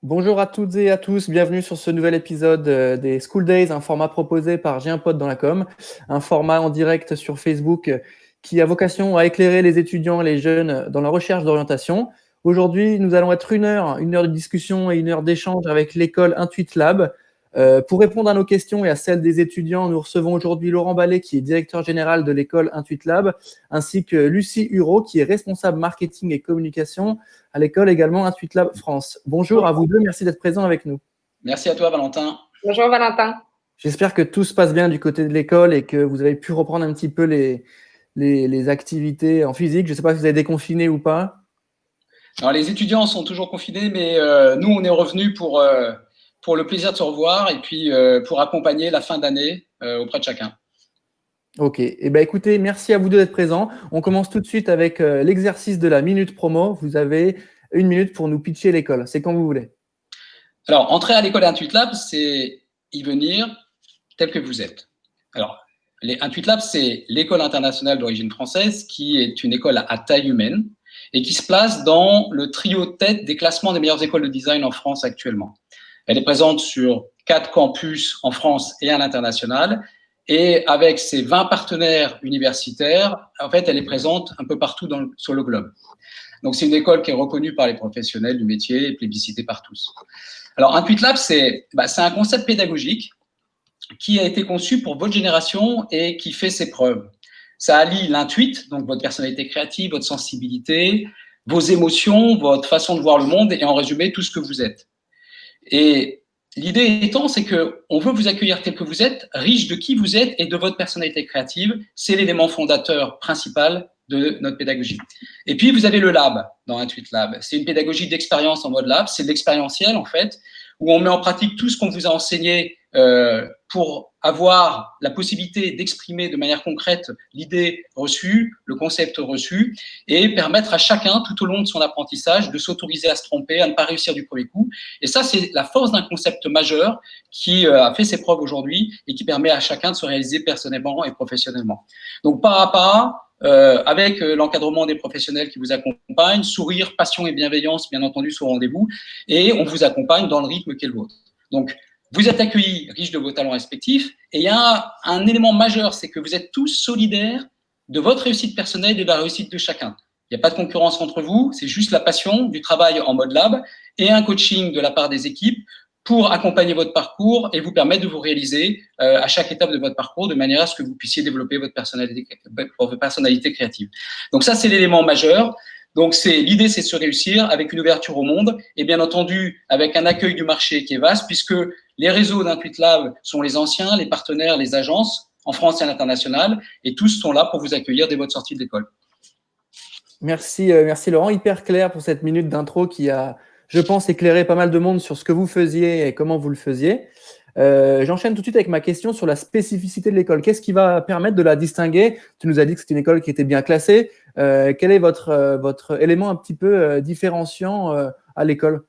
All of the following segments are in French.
Bonjour à toutes et à tous, bienvenue sur ce nouvel épisode des School Days, un format proposé par J'ai un pote dans la com, un format en direct sur Facebook qui a vocation à éclairer les étudiants et les jeunes dans la recherche d'orientation. Aujourd'hui, nous allons être une heure de discussion et une heure d'échange avec l'école Intuit Lab. Pour répondre à nos questions et à celles des étudiants, nous recevons aujourd'hui Laurent Ballet, qui est directeur général de l'école Intuit Lab, ainsi que Lucie Hureau, qui est responsable marketing et communication à l'école également Intuit Lab France. Bonjour à vous deux, merci d'être présents avec nous. Merci à toi, Valentin. Bonjour, Valentin. J'espère que tout se passe bien du côté de l'école et que vous avez pu reprendre un petit peu les activités en physique. Je ne sais pas si vous avez déconfiné ou pas. Alors, les étudiants sont toujours confinés, mais nous, on est revenus pour le plaisir de se revoir et puis pour accompagner la fin d'année auprès de chacun. Ok, eh ben, écoutez, merci à vous deux d'être présents. On commence tout de suite avec l'exercice de la minute promo. Vous avez 1 minute pour nous pitcher l'école. C'est quand vous voulez. Alors, entrer à l'école Intuit-Lab, c'est y venir tel que vous êtes. Alors, Intuit-Lab, c'est l'école internationale d'origine française qui est une école à taille humaine et qui se place dans le trio de tête des classements des meilleures écoles de design en France actuellement. Elle est présente sur 4 campus en France et à l'international. Et avec ses 20 partenaires universitaires, en fait, elle est présente un peu partout sur le globe. Donc, c'est une école qui est reconnue par les professionnels du métier et plébiscitée par tous. Alors, Intuit-Lab, c'est un concept pédagogique qui a été conçu pour votre génération et qui fait ses preuves. Ça allie l'intuit, donc votre personnalité créative, votre sensibilité, vos émotions, votre façon de voir le monde et en résumé, tout ce que vous êtes. Et l'idée étant, c'est qu'on veut vous accueillir tel que vous êtes, riche de qui vous êtes et de votre personnalité créative. C'est l'élément fondateur principal de notre pédagogie. Et puis, vous avez le lab dans Intuit-Lab. C'est une pédagogie d'expérience en mode lab. C'est de l'expérientiel, en fait, où on met en pratique tout ce qu'on vous a enseigné pour avoir la possibilité d'exprimer de manière concrète l'idée reçue, le concept reçu, et permettre à chacun, tout au long de son apprentissage, de s'autoriser à se tromper, à ne pas réussir du premier coup. Et ça, c'est la force d'un concept majeur qui a fait ses preuves aujourd'hui et qui permet à chacun de se réaliser personnellement et professionnellement. Donc, pas à pas, avec l'encadrement des professionnels qui vous accompagnent, sourire, passion et bienveillance, bien entendu, sont au rendez-vous, et on vous accompagne dans le rythme qui est le vôtre. Donc, vous êtes accueillis riches de vos talents respectifs, et il y a un élément majeur, c'est que vous êtes tous solidaires de votre réussite personnelle et de la réussite de chacun. Il n'y a pas de concurrence entre vous, c'est juste la passion du travail en mode lab et un coaching de la part des équipes pour accompagner votre parcours et vous permettre de vous réaliser à chaque étape de votre parcours de manière à ce que vous puissiez développer votre personnalité créative. Donc ça, c'est l'élément majeur. Donc l'idée, c'est de se réussir avec une ouverture au monde et bien entendu avec un accueil du marché qui est vaste puisque les réseaux d'Intuit-Lab sont les anciens, les partenaires, les agences en France et à l'international et tous sont là pour vous accueillir dès votre sortie de l'école. Merci Laurent, hyper clair pour cette minute d'intro qui a, je pense, éclairé pas mal de monde sur ce que vous faisiez et comment vous le faisiez. J'enchaîne tout de suite avec ma question sur la spécificité de l'école. Qu'est-ce qui va permettre de la distinguer? Tu nous as dit que c'était une école qui était bien classée. Quel est votre élément un petit peu différenciant à l'école?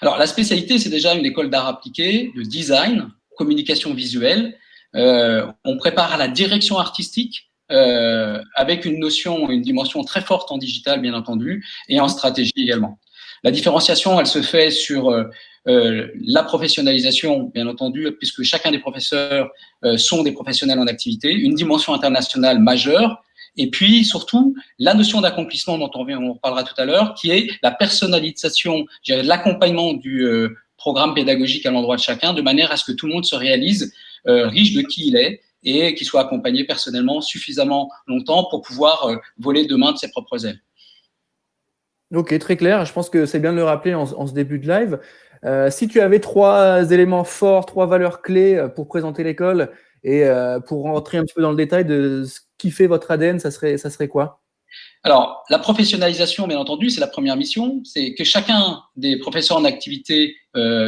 Alors, la spécialité, c'est déjà une école d'art appliqué, de design, communication visuelle. On prépare à la direction artistique avec une notion, une dimension très forte en digital, bien entendu, et en stratégie également. La différenciation, elle se fait sur la professionnalisation, bien entendu, puisque chacun des professeurs sont des professionnels en activité, une dimension internationale majeure, et puis surtout la notion d'accomplissement dont on reparlera tout à l'heure, qui est la personnalisation, je dirais, l'accompagnement du programme pédagogique à l'endroit de chacun, de manière à ce que tout le monde se réalise riche de qui il est et qu'il soit accompagné personnellement suffisamment longtemps pour pouvoir voler demain de ses propres ailes. Ok, très clair. Je pense que c'est bien de le rappeler en ce début de live. Si tu avais 3 éléments forts, 3 valeurs clés pour présenter l'école et pour rentrer un petit peu dans le détail de ce qui fait votre ADN, ça serait quoi? Alors, la professionnalisation, bien entendu, c'est la première mission. C'est que chacun des professeurs en activité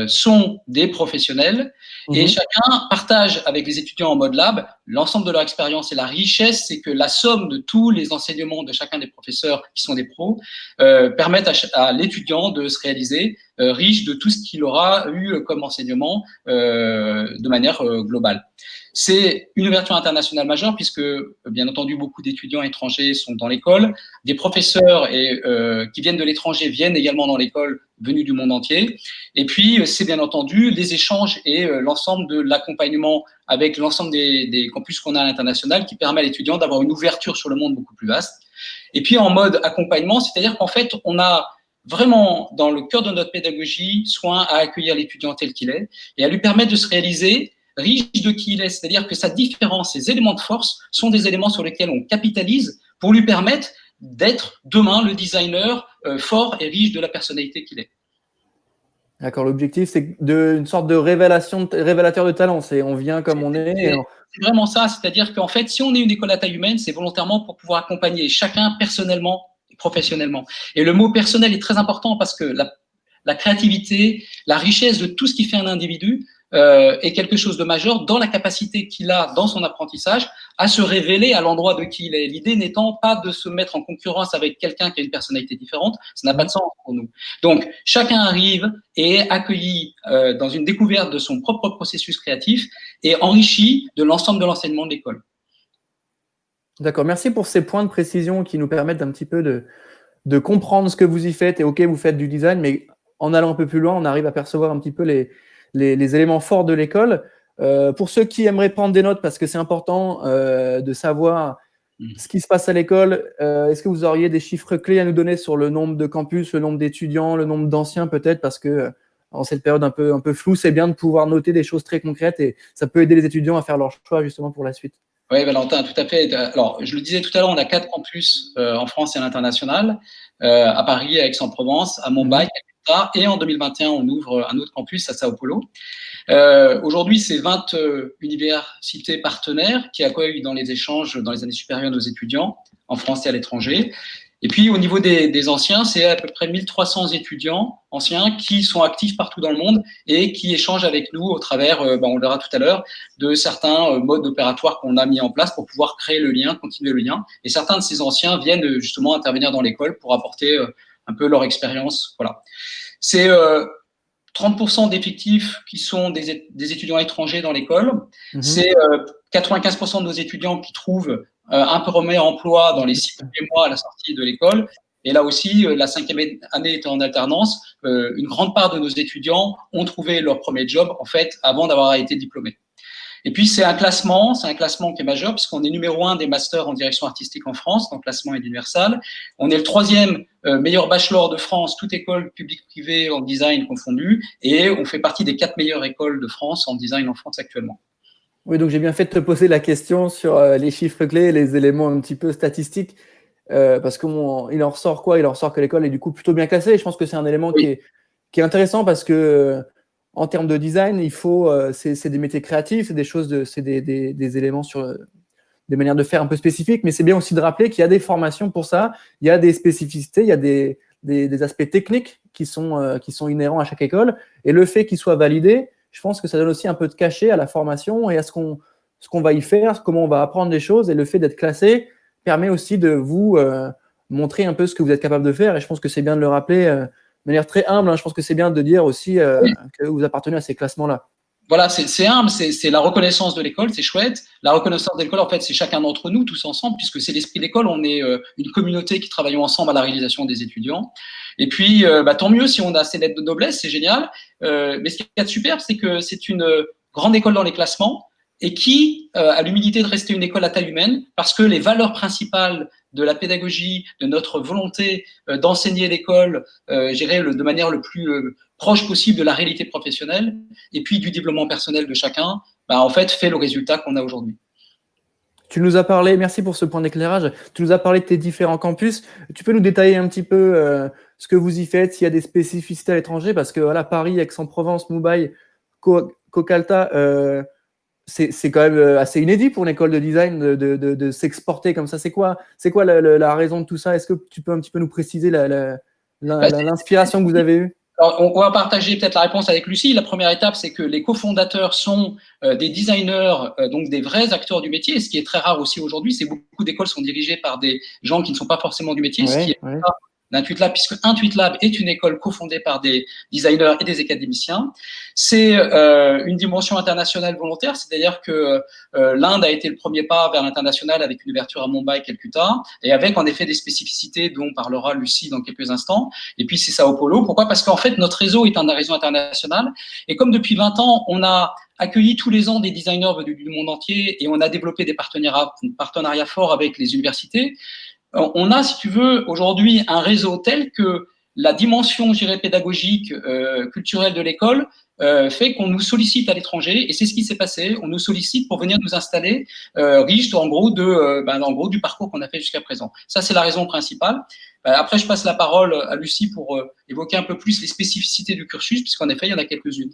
sont des professionnels et chacun partage avec les étudiants en mode lab l'ensemble de leur expérience. Et la richesse, c'est que la somme de tous les enseignements de chacun des professeurs qui sont des pros permettent à l'étudiant de se réaliser riche de tout ce qu'il aura eu comme enseignement de manière globale. C'est une ouverture internationale majeure puisque, bien entendu, beaucoup d'étudiants étrangers sont dans l'école. Des professeurs qui viennent de l'étranger viennent également dans l'école, venus du monde entier. Et puis, c'est bien entendu les échanges et l'ensemble de l'accompagnement avec l'ensemble des campus qu'on a à l'international qui permet à l'étudiant d'avoir une ouverture sur le monde beaucoup plus vaste. Et puis, en mode accompagnement, c'est-à-dire qu'en fait, on a vraiment, dans le cœur de notre pédagogie, soin à accueillir l'étudiant tel qu'il est et à lui permettre de se réaliser riche de qui il est, c'est-à-dire que sa différence, ses éléments de force sont des éléments sur lesquels on capitalise pour lui permettre d'être demain le designer fort et riche de la personnalité qu'il est. D'accord, l'objectif, c'est une sorte de révélateur de talent. On vient comme on est. C'est vraiment ça, c'est-à-dire qu'en fait, si on est une école à taille humaine, c'est volontairement pour pouvoir accompagner chacun personnellement et professionnellement. Et le mot personnel est très important parce que la créativité, la richesse de tout ce qui fait un individu est quelque chose de majeur dans la capacité qu'il a dans son apprentissage à se révéler à l'endroit de qui il est. L'idée n'étant pas de se mettre en concurrence avec quelqu'un qui a une personnalité différente, ça n'a pas de sens pour nous. Donc, chacun arrive et est accueilli dans une découverte de son propre processus créatif et enrichi de l'ensemble de l'enseignement de l'école. D'accord, merci pour ces points de précision qui nous permettent un petit peu de comprendre ce que vous y faites. Et ok, vous faites du design, mais en allant un peu plus loin, on arrive à percevoir un petit peu les éléments forts de l'école. Pour ceux qui aimeraient prendre des notes, parce que c'est important de savoir ce qui se passe à l'école, est-ce que vous auriez des chiffres clés à nous donner sur le nombre de campus, le nombre d'étudiants, le nombre d'anciens peut-être, parce que en cette période un peu floue, c'est bien de pouvoir noter des choses très concrètes et ça peut aider les étudiants à faire leur choix justement pour la suite. Oui, Valentin, tout à fait. Alors, je le disais tout à l'heure, on a 4 campus en France et à l'international, à Paris, à Aix-en-Provence, à Mumbai, et en 2021, on ouvre un autre campus à Sao Paulo. Aujourd'hui, c'est 20 universités partenaires qui accueillent dans les échanges dans les années supérieures nos étudiants en France et à l'étranger. Et puis, au niveau des anciens, c'est à peu près 1300 étudiants anciens qui sont actifs partout dans le monde et qui échangent avec nous au travers, on le verra tout à l'heure, de certains modes opératoires qu'on a mis en place pour pouvoir créer le lien, continuer le lien. Et certains de ces anciens viennent justement intervenir dans l'école pour apporter un peu leur expérience. Voilà. C'est 30% d'effectifs qui sont des étudiants étrangers dans l'école. C'est 95% de nos étudiants qui trouvent un premier emploi dans les 6 premiers mois à la sortie de l'école. Et là aussi, la 5e année étant en alternance, une grande part de nos étudiants ont trouvé leur premier job, en fait, avant d'avoir été diplômés. Et puis, c'est un classement qui est majeur, puisqu'on est numéro 1 des masters en direction artistique en France, donc classement est universal. On est le 3e meilleur bachelor de France, toute école publique privée en design confondue, et on fait partie des 4 meilleures écoles de France en design en France actuellement. Oui, donc j'ai bien fait de te poser la question sur les chiffres clés, les éléments un petit peu statistiques, parce qu'il en ressort quoi? Il en ressort que l'école est du coup plutôt bien classée. Et je pense que c'est un élément qui est intéressant parce que en termes de design, il faut, c'est des métiers créatifs, c'est des choses, c'est des éléments sur des manières de faire un peu spécifiques, mais c'est bien aussi de rappeler qu'il y a des formations pour ça, il y a des spécificités, il y a des aspects techniques qui sont inhérents à chaque école, et le fait qu'ils soient validés, je pense que ça donne aussi un peu de cachet à la formation et à ce qu'on va y faire, comment on va apprendre les choses, et le fait d'être classé permet aussi de vous montrer un peu ce que vous êtes capable de faire, et je pense que c'est bien de le rappeler de manière très humble, hein. Je pense que c'est bien de dire aussi que vous appartenez à ces classements-là. Voilà, c'est humble, c'est la reconnaissance de l'école, c'est chouette. La reconnaissance de l'école, en fait, c'est chacun d'entre nous, tous ensemble, puisque c'est l'esprit d'école. On est une communauté qui travaille ensemble à la réalisation des étudiants. Et puis, tant mieux si on a ces lettres de noblesse, c'est génial. Mais ce qui est super, c'est que c'est une grande école dans les classements et qui a l'humilité de rester une école à taille humaine parce que les valeurs principales de la pédagogie, de notre volonté d'enseigner l'école, de manière le plus proche possible de la réalité professionnelle et puis du développement personnel de chacun, en fait, fait le résultat qu'on a aujourd'hui. Tu nous as parlé, merci pour ce point d'éclairage, tu nous as parlé de tes différents campus. Tu peux nous détailler un petit peu ce que vous y faites, s'il y a des spécificités à l'étranger, parce que voilà, Paris, Aix-en-Provence, Mumbai, Kokalta, c'est quand même assez inédit pour une école de design de s'exporter comme ça. C'est quoi la raison de tout ça? Est-ce que tu peux un petit peu nous préciser l'inspiration que vous avez eue? Alors, on va partager peut-être la réponse avec Lucie. La première étape, c'est que les cofondateurs sont des designers, donc des vrais acteurs du métier. Et ce qui est très rare aussi aujourd'hui, c'est beaucoup d'écoles sont dirigées par des gens qui ne sont pas forcément du métier, ce qui est d'un TweetLab, puisque un TweetLab est une école cofondée par des designers et des académiciens. C'est une dimension internationale volontaire, c'est-à-dire que l'Inde a été le premier pas vers l'international avec une ouverture à Mumbai Calcutta, et avec en effet des spécificités dont parlera Lucie dans quelques instants. Et puis c'est Sao Paulo. Pourquoi ? Parce qu'en fait, notre réseau est un réseau international, et comme depuis 20 ans, on a accueilli tous les ans des designers venus du monde entier, et on a développé des partenariats forts avec les universités. On a, si tu veux, aujourd'hui un réseau tel que la dimension, je dirais, pédagogique, culturelle de l'école fait qu'on nous sollicite à l'étranger, et c'est ce qui s'est passé. On nous sollicite pour venir nous installer riches, en gros, du parcours qu'on a fait jusqu'à présent. Ça, c'est la raison principale. Après, je passe la parole à Lucie pour évoquer un peu plus les spécificités du cursus, puisqu'en effet, il y en a quelques-unes.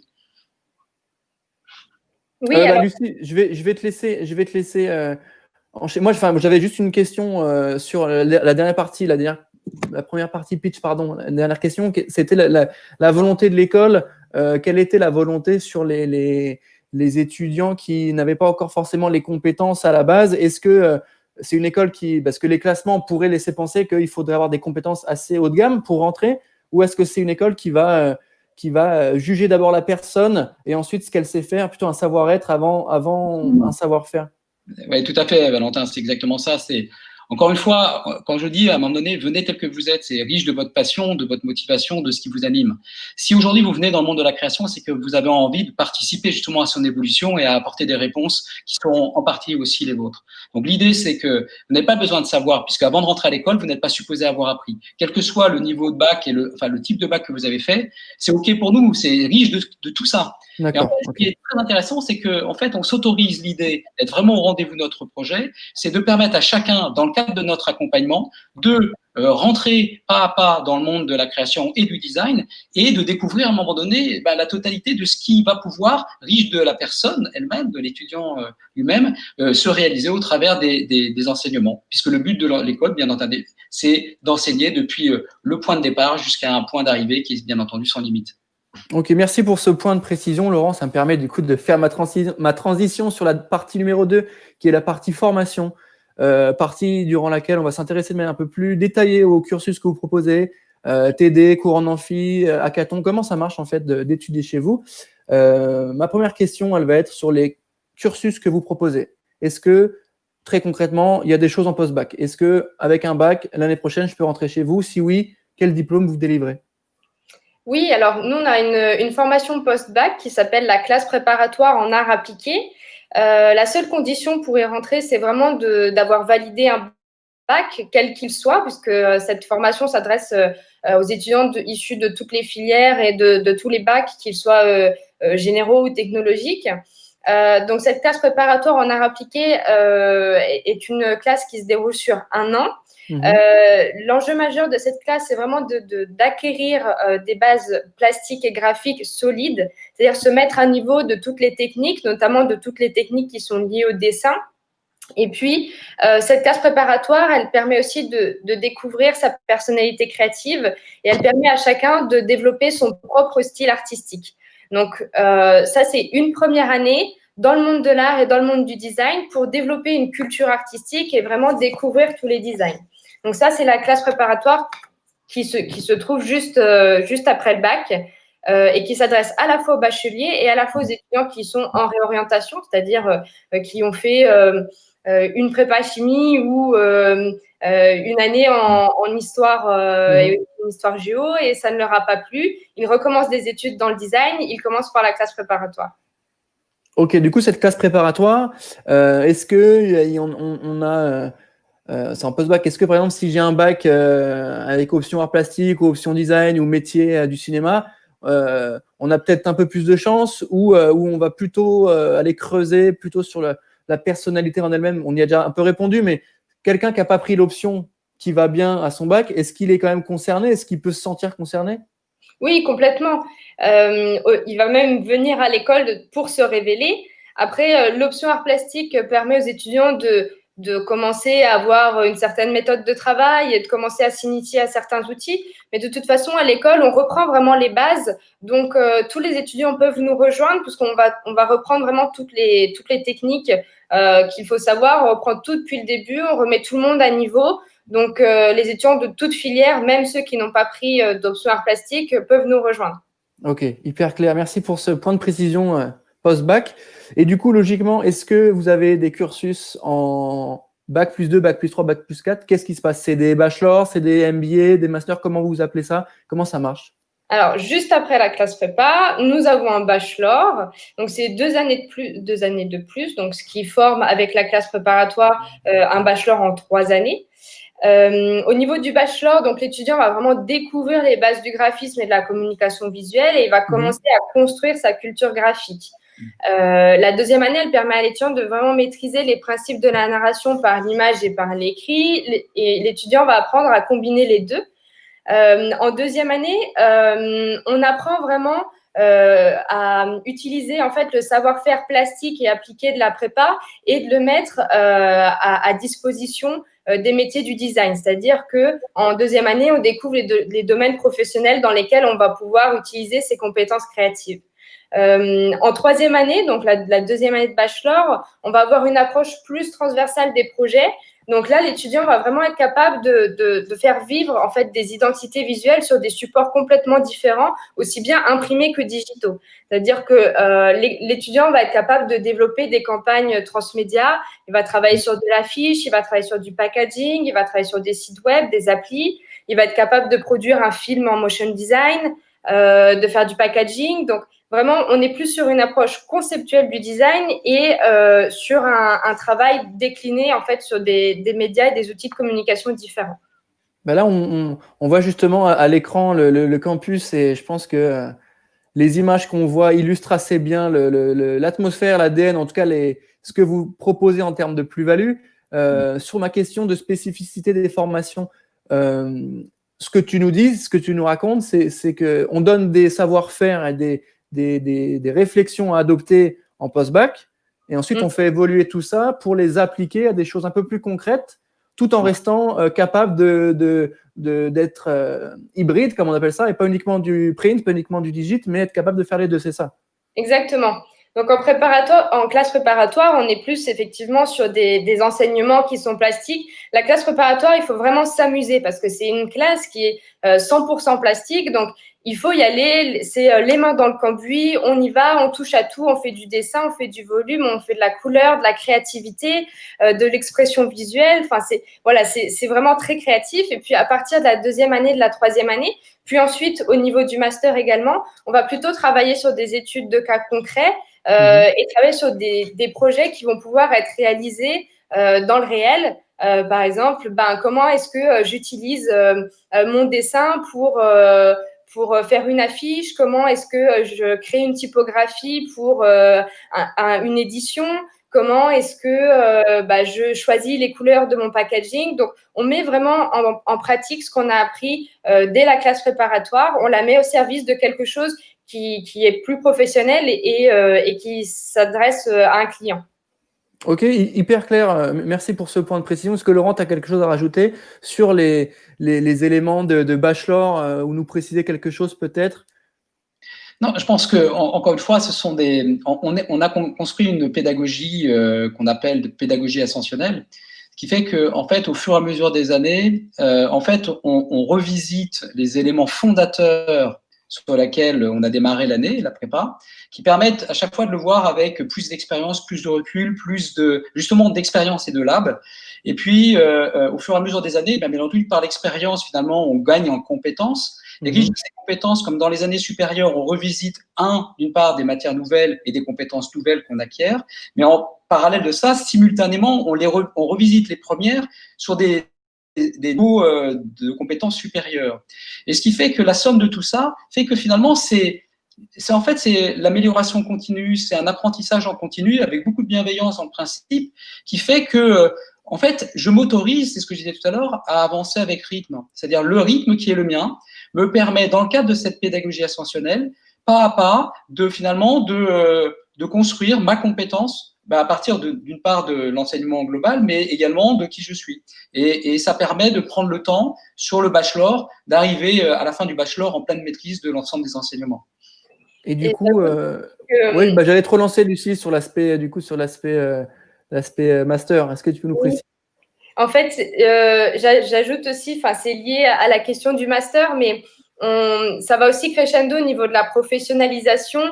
Oui, Lucie, je vais te laisser. Moi, j'avais juste une question sur la dernière partie, la première partie pitch, pardon. La dernière question, c'était la volonté de l'école. Quelle était la volonté sur les étudiants qui n'avaient pas encore forcément les compétences à la base? Est-ce que c'est une école parce que les classements pourraient laisser penser qu'il faudrait avoir des compétences assez haut de gamme pour rentrer, ou est-ce que c'est une école qui va juger d'abord la personne et ensuite ce qu'elle sait faire, plutôt un savoir-être avant un savoir-faire? Oui, tout à fait, Valentin, c'est exactement ça. C'est encore une fois, quand je dis à un moment donné, venez tel que vous êtes, c'est riche de votre passion, de votre motivation, de ce qui vous anime. Si aujourd'hui vous venez dans le monde de la création, c'est que vous avez envie de participer justement à son évolution et à apporter des réponses qui seront en partie aussi les vôtres. Donc l'idée, c'est que vous n'avez pas besoin de savoir, puisque avant de rentrer à l'école, vous n'êtes pas supposé avoir appris. Quel que soit le niveau de bac et le type de bac que vous avez fait, c'est OK pour nous, c'est riche de tout ça. Et en fait, ce qui est très intéressant, c'est qu'en fait, on s'autorise l'idée d'être vraiment au rendez-vous de notre projet, c'est de permettre à chacun, dans le cadre de notre accompagnement, de rentrer pas à pas dans le monde de la création et du design et de découvrir à un moment donné la totalité de ce qui va pouvoir, riche de la personne elle-même, de l'étudiant lui-même, se réaliser au travers des enseignements. Puisque le but de l'école, bien entendu, c'est d'enseigner depuis le point de départ jusqu'à un point d'arrivée qui est bien entendu sans limite. Ok, merci pour ce point de précision, Laurent. Ça me permet du coup de faire ma transition sur la partie numéro 2, qui est la partie formation, partie durant laquelle on va s'intéresser de manière un peu plus détaillée au cursus que vous proposez, TD, cours en amphi, hackathon, comment ça marche en fait d'étudier chez vous. Ma première question, elle va être sur les cursus que vous proposez. Est-ce que, très concrètement, il y a des choses en post-bac? Est-ce qu'avec un bac, l'année prochaine, je peux rentrer chez vous? Si oui, quel diplôme vous délivrez? Oui, alors nous, on a une formation post-bac qui s'appelle la classe préparatoire en arts appliqués. La seule condition pour y rentrer, c'est vraiment d'avoir validé un bac, quel qu'il soit, puisque cette formation s'adresse aux étudiants issus de toutes les filières et de tous les bacs, qu'ils soient généraux ou technologiques. Donc, cette classe préparatoire en arts appliqués est une classe qui se déroule sur 1 an. L'enjeu majeur de cette classe, c'est vraiment d'acquérir des bases plastiques et graphiques solides, c'est-à-dire se mettre à niveau de toutes les techniques, notamment de toutes les techniques qui sont liées au dessin. Et puis, cette classe préparatoire, elle permet aussi de découvrir sa personnalité créative et elle permet à chacun de développer son propre style artistique. Donc, ça, c'est une première année dans le monde de l'art et dans le monde du design pour développer une culture artistique et vraiment découvrir tous les designs. Donc ça, c'est la classe préparatoire qui se trouve juste après le bac et qui s'adresse à la fois aux bacheliers et à la fois aux étudiants qui sont en réorientation, c'est-à-dire qui ont fait une prépa chimie ou une année en histoire et une histoire géo et ça ne leur a pas plu. Ils recommencent des études dans le design, ils commencent par la classe préparatoire. Ok, du coup, cette classe préparatoire, est-ce qu'on a... c'est en post-bac. Est-ce que, par exemple, si j'ai un bac avec option art plastique ou option design ou métier du cinéma, on a peut-être un peu plus de chance ou on va plutôt aller creuser plutôt sur la personnalité en elle-même? On y a déjà un peu répondu, mais quelqu'un qui n'a pas pris l'option qui va bien à son bac, est-ce qu'il est quand même concerné? Est-ce qu'il peut se sentir concerné? Oui, complètement. Il va même venir à l'école pour se révéler. Après, l'option art plastique permet aux étudiants de commencer à avoir une certaine méthode de travail et de commencer à s'initier à certains outils. Mais de toute façon, à l'école, on reprend vraiment les bases. Donc, tous les étudiants peuvent nous rejoindre puisqu'on va reprendre vraiment toutes les techniques qu'il faut savoir. On reprend tout depuis le début, on remet tout le monde à niveau. Donc, les étudiants de toute filière, même ceux qui n'ont pas pris d'option art plastique, peuvent nous rejoindre. Ok, hyper clair. Merci pour ce point de précision post-bac. Et du coup, logiquement, est-ce que vous avez des cursus en bac plus 2, bac plus 3, bac plus 4? Qu'est-ce qui se passe? C'est des bachelors, c'est des MBA, des masters? Comment vous appelez ça? Comment ça marche? Alors, juste après la classe prépa, nous avons un bachelor. Donc, c'est 2 années de plus. Donc, ce qui forme avec la classe préparatoire un bachelor en 3 années. Au niveau du bachelor, donc l'étudiant va vraiment découvrir les bases du graphisme et de la communication visuelle et il va commencer à construire sa culture graphique. La deuxième année, elle permet à l'étudiant de vraiment maîtriser les principes de la narration par l'image et par l'écrit. Et l'étudiant va apprendre à combiner les deux. En deuxième année, on apprend vraiment à utiliser en fait le savoir-faire plastique et appliqué de la prépa et de le mettre à disposition des métiers du design. C'est-à-dire qu'en deuxième année, on découvre les domaines professionnels dans lesquels on va pouvoir utiliser ces compétences créatives. En troisième année, donc la deuxième année de bachelor, on va avoir une approche plus transversale des projets. Donc là, l'étudiant va vraiment être capable de faire vivre en fait des identités visuelles sur des supports complètement différents, aussi bien imprimés que digitaux. C'est-à-dire que l'étudiant va être capable de développer des campagnes transmédia. Il va travailler sur de l'affiche, il va travailler sur du packaging, il va travailler sur des sites web, des applis. Il va être capable de produire un film en motion design, de faire du packaging. Donc vraiment, on est plus sur une approche conceptuelle du design et sur un travail décliné en fait sur des médias et des outils de communication différents. Ben là, on voit justement à l'écran le campus et je pense que les images qu'on voit illustrent assez bien l'atmosphère, l'ADN, en tout cas ce que vous proposez en termes de plus-value. Sur ma question de spécificité des formations, ce que tu nous dis, ce que tu nous racontes, c'est qu'on donne des savoir-faire et des réflexions à adopter en post-bac, et ensuite on fait évoluer tout ça pour les appliquer à des choses un peu plus concrètes, tout en restant capable d'être hybride, comme on appelle ça, et pas uniquement du print, pas uniquement du digit, mais être capable de faire les deux, c'est ça? Exactement. Donc en classe préparatoire, on est plus effectivement sur des enseignements qui sont plastiques. La classe préparatoire, il faut vraiment s'amuser parce que c'est une classe qui est 100% plastique. Donc il faut y aller, c'est les mains dans le cambouis, on y va, on touche à tout, on fait du dessin, on fait du volume, on fait de la couleur, de la créativité, de l'expression visuelle. Enfin, c'est vraiment très créatif. Et puis à partir de la deuxième année, de la troisième année, puis ensuite au niveau du master également, on va plutôt travailler sur des études de cas concrets et travailler sur des projets qui vont pouvoir être réalisés dans le réel. Par exemple, comment est-ce que j'utilise mon dessin pour faire une affiche? Comment est-ce que je crée une typographie pour une édition? Comment est-ce que je choisis les couleurs de mon packaging? Donc, on met vraiment en pratique ce qu'on a appris dès la classe préparatoire. On la met au service de quelque chose qui est plus professionnel et qui s'adresse à un client. Ok, hyper clair. Merci pour ce point de précision. Est-ce que Laurent, tu as quelque chose à rajouter sur les éléments de bachelor ou nous préciser quelque chose peut-être? Non, je pense que encore une fois, on a construit une pédagogie qu'on appelle de pédagogie ascensionnelle, ce qui fait que, en fait, au fur et à mesure des années, en fait, on revisite les éléments fondateurs sur lesquels on a démarré l'année, la prépa, qui permettent à chaque fois de le voir avec plus d'expérience, plus de recul, justement d'expérience et de lab. Et puis, au fur et à mesure des années, bien entendu, par l'expérience, finalement, on gagne en compétences. Et ces compétences, comme dans les années supérieures, on revisite d'une part des matières nouvelles et des compétences nouvelles qu'on acquiert, mais en parallèle de ça, simultanément, on revisite les premières sur des niveaux de compétences supérieures. Et ce qui fait que la somme de tout ça fait que finalement, c'est l'amélioration continue, c'est un apprentissage en continu avec beaucoup de bienveillance en principe, qui fait que en fait, je m'autorise, c'est ce que je disais tout à l'heure, à avancer avec rythme. C'est-à-dire le rythme qui est le mien me permet, dans le cadre de cette pédagogie ascensionnelle, pas à pas, de construire ma compétence à partir d'une part de l'enseignement global, mais également de qui je suis. Et ça permet de prendre le temps, sur le bachelor, d'arriver à la fin du bachelor en pleine maîtrise de l'ensemble des enseignements. Et du coup, oui, j'allais te relancer, Lucie, sur l'aspect master. Est-ce que tu peux nous préciser? En fait, j'ajoute aussi, c'est lié à la question du master, mais ça va aussi crescendo au niveau de la professionnalisation.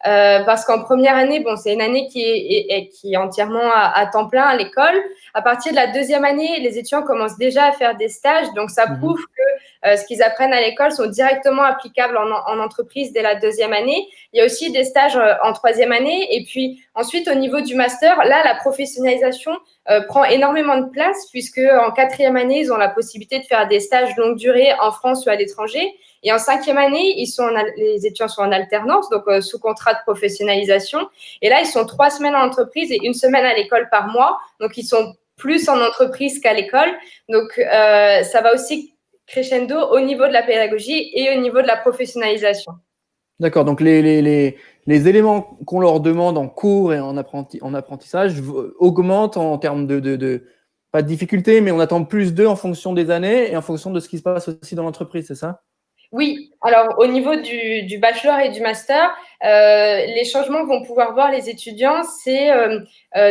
Parce qu'en première année, c'est une année qui est entièrement à temps plein à l'école. À partir de la deuxième année, les étudiants commencent déjà à faire des stages. Donc, ça prouve que ce qu'ils apprennent à l'école sont directement applicables en entreprise dès la deuxième année. Il y a aussi des stages en troisième année. Et puis, ensuite, au niveau du master, là, la professionnalisation prend énormément de place puisque en quatrième année, ils ont la possibilité de faire des stages longue durée en France ou à l'étranger. Et en cinquième année, les étudiants sont en alternance, donc sous contrat de professionnalisation. Et là, ils sont 3 semaines en entreprise et 1 semaine à l'école par mois. Donc, ils sont plus en entreprise qu'à l'école. Donc, ça va aussi crescendo au niveau de la pédagogie et au niveau de la professionnalisation. D'accord, donc les éléments qu'on leur demande en cours et en apprentissage augmentent en termes pas de difficulté, mais on attend plus d'eux en fonction des années et en fonction de ce qui se passe aussi dans l'entreprise, c'est ça? Oui, alors au niveau du bachelor et du master, les changements que vont pouvoir voir les étudiants, c'est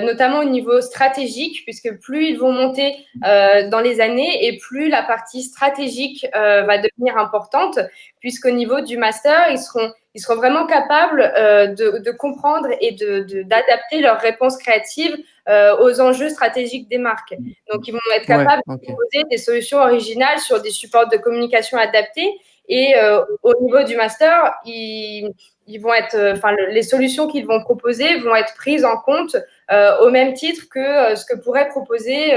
notamment au niveau stratégique, puisque plus ils vont monter dans les années et plus la partie stratégique va devenir importante, puisqu'au niveau du master, ils seront vraiment capables de comprendre et d'adapter leurs réponses créatives aux enjeux stratégiques des marques. Donc, ils vont être capables de proposer des solutions originales sur des supports de communication adaptés. Et au niveau du master, ils vont être, les solutions qu'ils vont proposer vont être prises en compte au même titre que ce que pourrait proposer,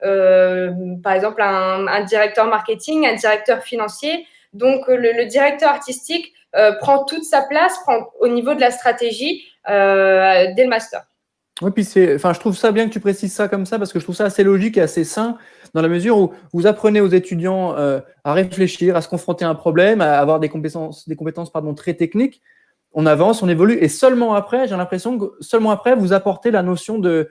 par exemple, un directeur marketing, un directeur financier. Donc, le directeur artistique prend toute sa place au niveau de la stratégie dès le master. Oui, puis je trouve ça bien que tu précises ça comme ça parce que je trouve ça assez logique et assez sain dans la mesure où vous apprenez aux étudiants à réfléchir, à se confronter à un problème, à avoir des compétences très techniques. On avance, on évolue et seulement après, j'ai l'impression que seulement après, vous apportez la notion de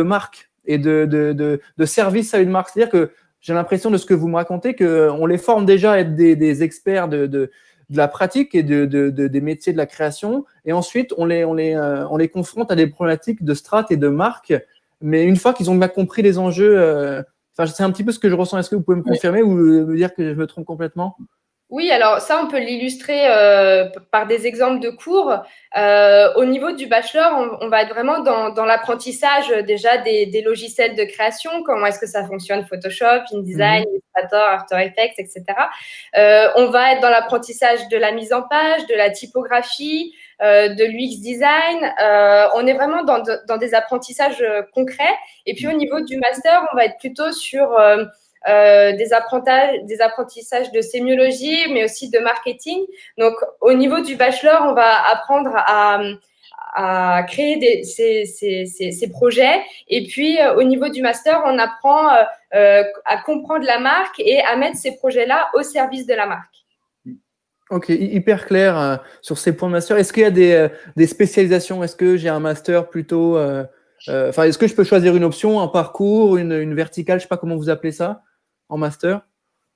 marque et de service à une marque. C'est-à-dire que j'ai l'impression de ce que vous me racontez qu'on les forme déjà à être des experts de la pratique et des métiers de la création. Et ensuite, on les confronte à des problématiques de strat et de marque. Mais une fois qu'ils ont bien compris les enjeux, c'est un petit peu ce que je ressens. Est-ce que vous pouvez me confirmer ou me dire que je me trompe complètement ? Oui, alors ça, on peut l'illustrer par des exemples de cours. Au niveau du bachelor, on va être vraiment dans l'apprentissage déjà des logiciels de création. Comment est-ce que ça fonctionne, Photoshop, InDesign, Illustrator, After Effects, etc. On va être dans l'apprentissage de la mise en page, de la typographie, de l'UX design. On est vraiment dans des apprentissages concrets. Et puis, au niveau du master, on va être plutôt sur des apprentissages de sémiologie, mais aussi de marketing. Donc, au niveau du bachelor, on va apprendre à créer ces projets. Et puis, au niveau du master, on apprend à comprendre la marque et à mettre ces projets-là au service de la marque. Ok, hyper clair sur ces points de master. Est-ce qu'il y a des spécialisations? Est-ce que j'ai un master plutôt… est-ce que je peux choisir une option, un parcours, une verticale? Je ne sais pas comment vous appelez ça en master.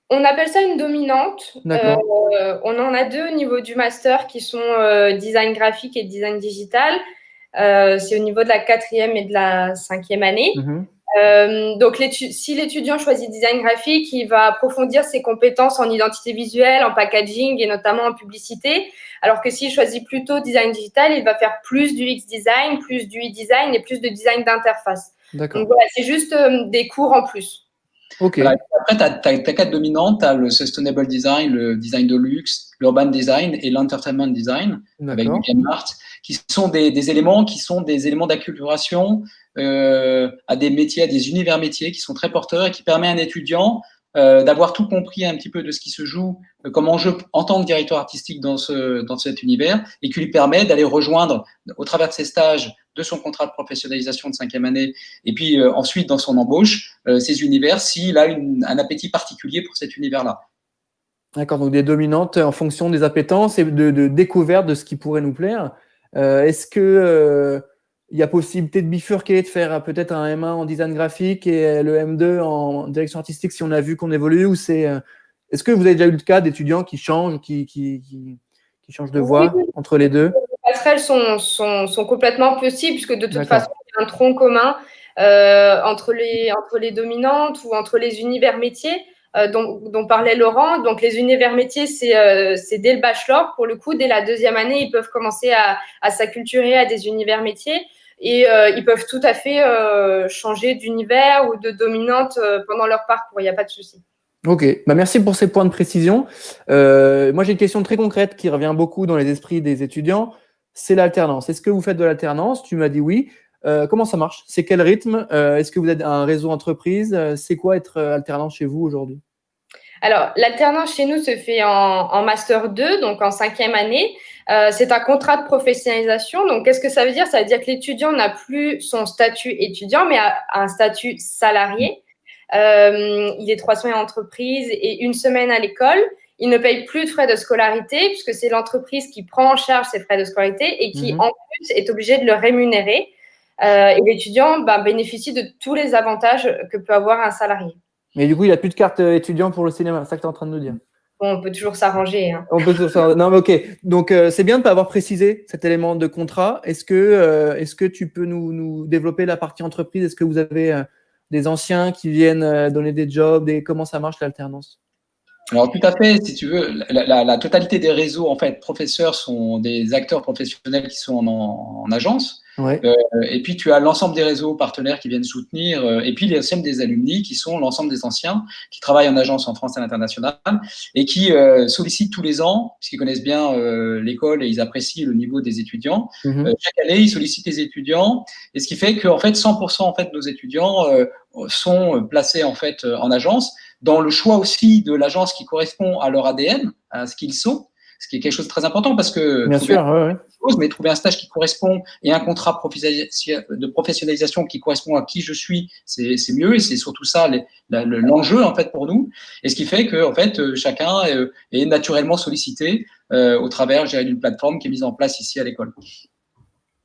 On appelle ça une dominante. D'accord. On en a 2 au niveau du master qui sont design graphique et design digital. C'est au niveau de la 4e et de la 5e année. Donc, si l'étudiant choisit design graphique, il va approfondir ses compétences en identité visuelle, en packaging et notamment en publicité. Alors que s'il choisit plutôt design digital, il va faire plus du X design, plus du e-design et plus de design d'interface. Donc, voilà, c'est juste des cours en plus. Okay. Voilà. Après, tu as 4 dominantes, tu as le sustainable design, le design de luxe, l'urban design et l'entertainment design avec du game art, qui sont des éléments d'acculturation à des métiers, à des univers métiers qui sont très porteurs et qui permettent à un étudiant d'avoir tout compris un petit peu de ce qui se joue comme enjeu en tant que directeur artistique dans cet univers et qui lui permet d'aller rejoindre au travers de ses stages, de son contrat de professionnalisation de 5e année et puis ensuite dans son embauche, ces univers s'il a un appétit particulier pour cet univers-là. D'accord, donc des dominantes en fonction des appétences et de découverte de ce qui pourrait nous plaire. Est-ce que il y a possibilité de bifurquer, de faire peut-être un M1 en design graphique et le M2 en direction artistique si on a vu qu'on évolue ou est-ce que vous avez déjà eu le cas d'étudiants qui changent, qui changent de voie entre les deux? Les passerelles sont complètement possibles puisque de toute façon, il y a un tronc commun. entre les dominantes ou entre les univers métiers dont parlait Laurent. Donc, les univers métiers, c'est dès le bachelor. Pour le coup, dès la 2e année, ils peuvent commencer à s'acculturer à des univers métiers. Et ils peuvent tout à fait changer d'univers ou de dominante pendant leur parcours. Il n'y a pas de souci. Ok, merci pour ces points de précision. Moi, j'ai une question très concrète qui revient beaucoup dans les esprits des étudiants. C'est l'alternance. Est-ce que vous faites de l'alternance? Tu m'as dit oui. Comment ça marche? C'est quel rythme? Est-ce que vous êtes un réseau entreprise? C'est quoi être alternant chez vous aujourd'hui? Alors, l'alternance chez nous se fait en Master 2, donc en 5e année. C'est un contrat de professionnalisation. Donc, qu'est-ce que ça veut dire? Ça veut dire que l'étudiant n'a plus son statut étudiant, mais a un statut salarié. Il est 3 semaines en entreprise et 1 semaine à l'école. Il ne paye plus de frais de scolarité puisque c'est l'entreprise qui prend en charge ses frais de scolarité et qui, en plus, est obligée de le rémunérer. Et l'étudiant bénéficie de tous les avantages que peut avoir un salarié. Mais du coup, il n'a plus de carte étudiant pour le cinéma, c'est ça que tu es en train de nous dire? Bon, on peut toujours s'arranger. Hein. On peut toujours s'arranger. Non, mais ok. Donc, c'est bien de ne pas avoir précisé cet élément de contrat. Est-ce que tu peux nous développer la partie entreprise? Est-ce que vous avez des anciens qui viennent donner des jobs? Comment ça marche l'alternance? Alors, tout à fait, si tu veux, la totalité des réseaux, en fait, professeurs sont des acteurs professionnels qui sont en agence. Ouais. Et puis, tu as l'ensemble des réseaux partenaires qui viennent soutenir, et puis l'ensemble des alumni qui sont l'ensemble des anciens qui travaillent en agence en France et à l'international et qui sollicitent tous les ans, parce qu'ils connaissent bien l'école et ils apprécient le niveau des étudiants. Chaque année, ils sollicitent les étudiants, et ce qui fait qu'en fait, 100% en fait, de nos étudiants sont placés en fait en agence, dans le choix aussi de l'agence qui correspond à leur ADN, à ce qu'ils sont, ce qui est quelque chose de très important parce que bien sûr, mais trouver un stage qui correspond et un contrat de professionnalisation qui correspond à qui je suis, c'est mieux, et c'est surtout ça l'enjeu en fait pour nous. Et ce qui fait que en fait chacun est naturellement sollicité au travers d'une plateforme qui est mise en place ici à l'école.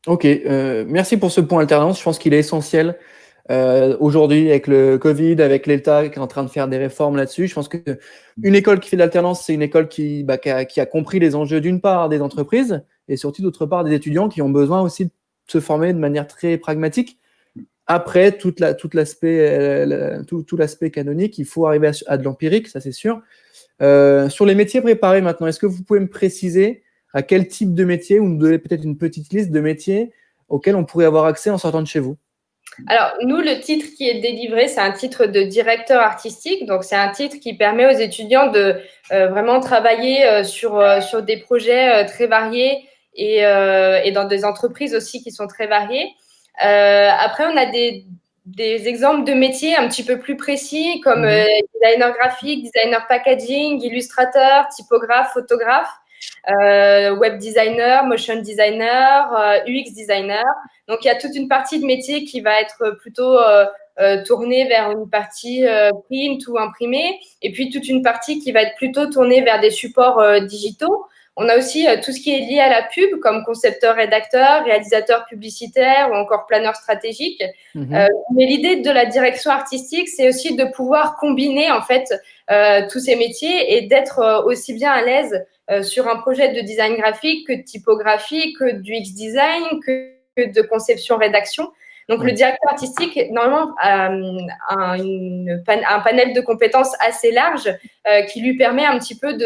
Ok, merci pour ce point alternance. Je pense qu'il est essentiel. Aujourd'hui, avec le Covid, avec l'État qui est en train de faire des réformes là-dessus, je pense qu'une école qui fait de l'alternance, c'est une école qui a compris les enjeux d'une part des entreprises et surtout d'autre part des étudiants qui ont besoin aussi de se former de manière très pragmatique. Après, tout l'aspect canonique, il faut arriver à de l'empirique, ça c'est sûr. Sur les métiers préparés maintenant, est-ce que vous pouvez me préciser à quel type de métier, ou nous donner peut-être une petite liste de métiers auxquels on pourrait avoir accès en sortant de chez vous? Alors, nous, le titre qui est délivré, c'est un titre de directeur artistique. Donc, c'est un titre qui permet aux étudiants de vraiment travailler sur des projets très variés et dans des entreprises aussi qui sont très variées. Après, on a des exemples de métiers un petit peu plus précis comme designer graphique, designer packaging, illustrateur, typographe, photographe. Web designer, motion designer, UX designer. Donc, il y a toute une partie de métier qui va être plutôt tournée vers une partie print ou imprimée, et puis toute une partie qui va être plutôt tournée vers des supports digitaux. On a aussi tout ce qui est lié à la pub, comme concepteur, rédacteur, réalisateur publicitaire ou encore planeur stratégique. Mais l'idée de la direction artistique, c'est aussi de pouvoir combiner en fait tous ces métiers et d'être aussi bien à l'aise sur un projet de design graphique que de typographie, que du UX design, que de conception-rédaction. Donc, le directeur artistique, normalement, a un panel de compétences assez large qui lui permet un petit peu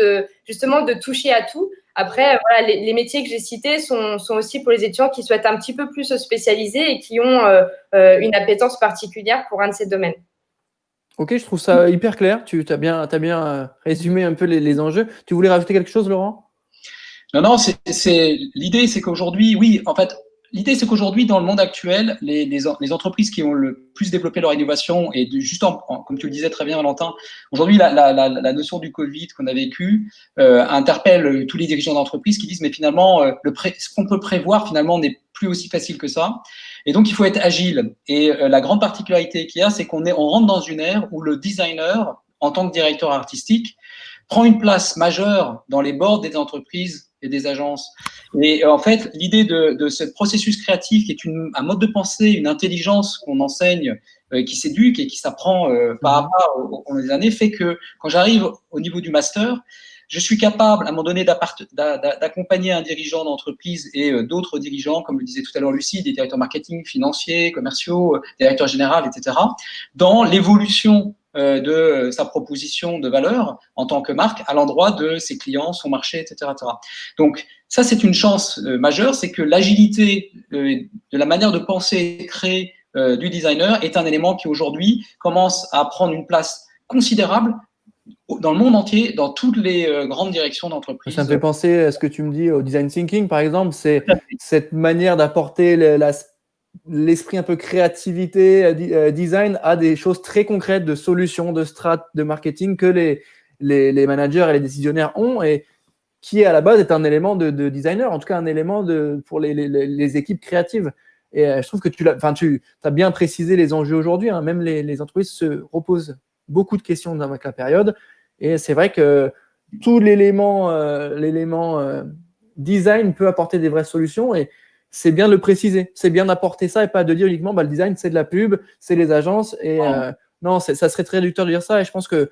justement de toucher à tout. Après, voilà, les métiers que j'ai cités sont aussi pour les étudiants qui souhaitent un petit peu plus se spécialiser et qui ont une appétence particulière pour un de ces domaines. Ok, je trouve ça hyper clair. Tu as bien résumé un peu les enjeux. Tu voulais rajouter quelque chose, Laurent? Non, l'idée, c'est qu'aujourd'hui, oui, en fait, l'idée, c'est qu'aujourd'hui, dans le monde actuel, les entreprises qui ont le plus développé leur innovation, et comme tu le disais très bien, Valentin, aujourd'hui, la notion du Covid qu'on a vécu interpelle tous les dirigeants d'entreprise qui disent, mais finalement, ce qu'on peut prévoir, finalement, n'est plus aussi facile que ça. Et donc, il faut être agile. Et la grande particularité qu'il y a, c'est qu'on rentre dans une ère où le designer, en tant que directeur artistique, prend une place majeure dans les boards des entreprises et des agences. Et en fait, l'idée de ce processus créatif, qui est un mode de pensée, une intelligence qu'on enseigne, qui s'éduque et qui s'apprend par à pas au cours des années, fait que quand j'arrive au niveau du master, je suis capable à un moment donné d'accompagner un dirigeant d'entreprise et d'autres dirigeants, comme le disait tout à l'heure Lucie, des directeurs marketing, financiers, commerciaux, directeurs généraux, etc., dans l'évolution de sa proposition de valeur en tant que marque à l'endroit de ses clients, son marché, etc. Donc, ça, c'est une chance majeure, c'est que l'agilité de la manière de penser et créer du designer est un élément qui aujourd'hui commence à prendre une place considérable dans le monde entier, dans toutes les grandes directions d'entreprise. Ça me fait penser à ce que tu me dis au design thinking, par exemple, c'est cette manière d'apporter l'esprit un peu créativité, design à des choses très concrètes de solutions, de strat, de marketing que les managers et les décisionnaires ont et qui à la base est un élément de designer, en tout cas un élément pour les équipes créatives. Et je trouve que tu as bien précisé les enjeux aujourd'hui, hein. Même les entreprises se reposent beaucoup de questions avec la période. Et c'est vrai que tout l'élément design peut apporter des vraies solutions et c'est bien de le préciser. C'est bien d'apporter ça et pas de dire uniquement le design, c'est de la pub, c'est les agences. Et non, ça serait très réducteur de dire ça. Et je pense que,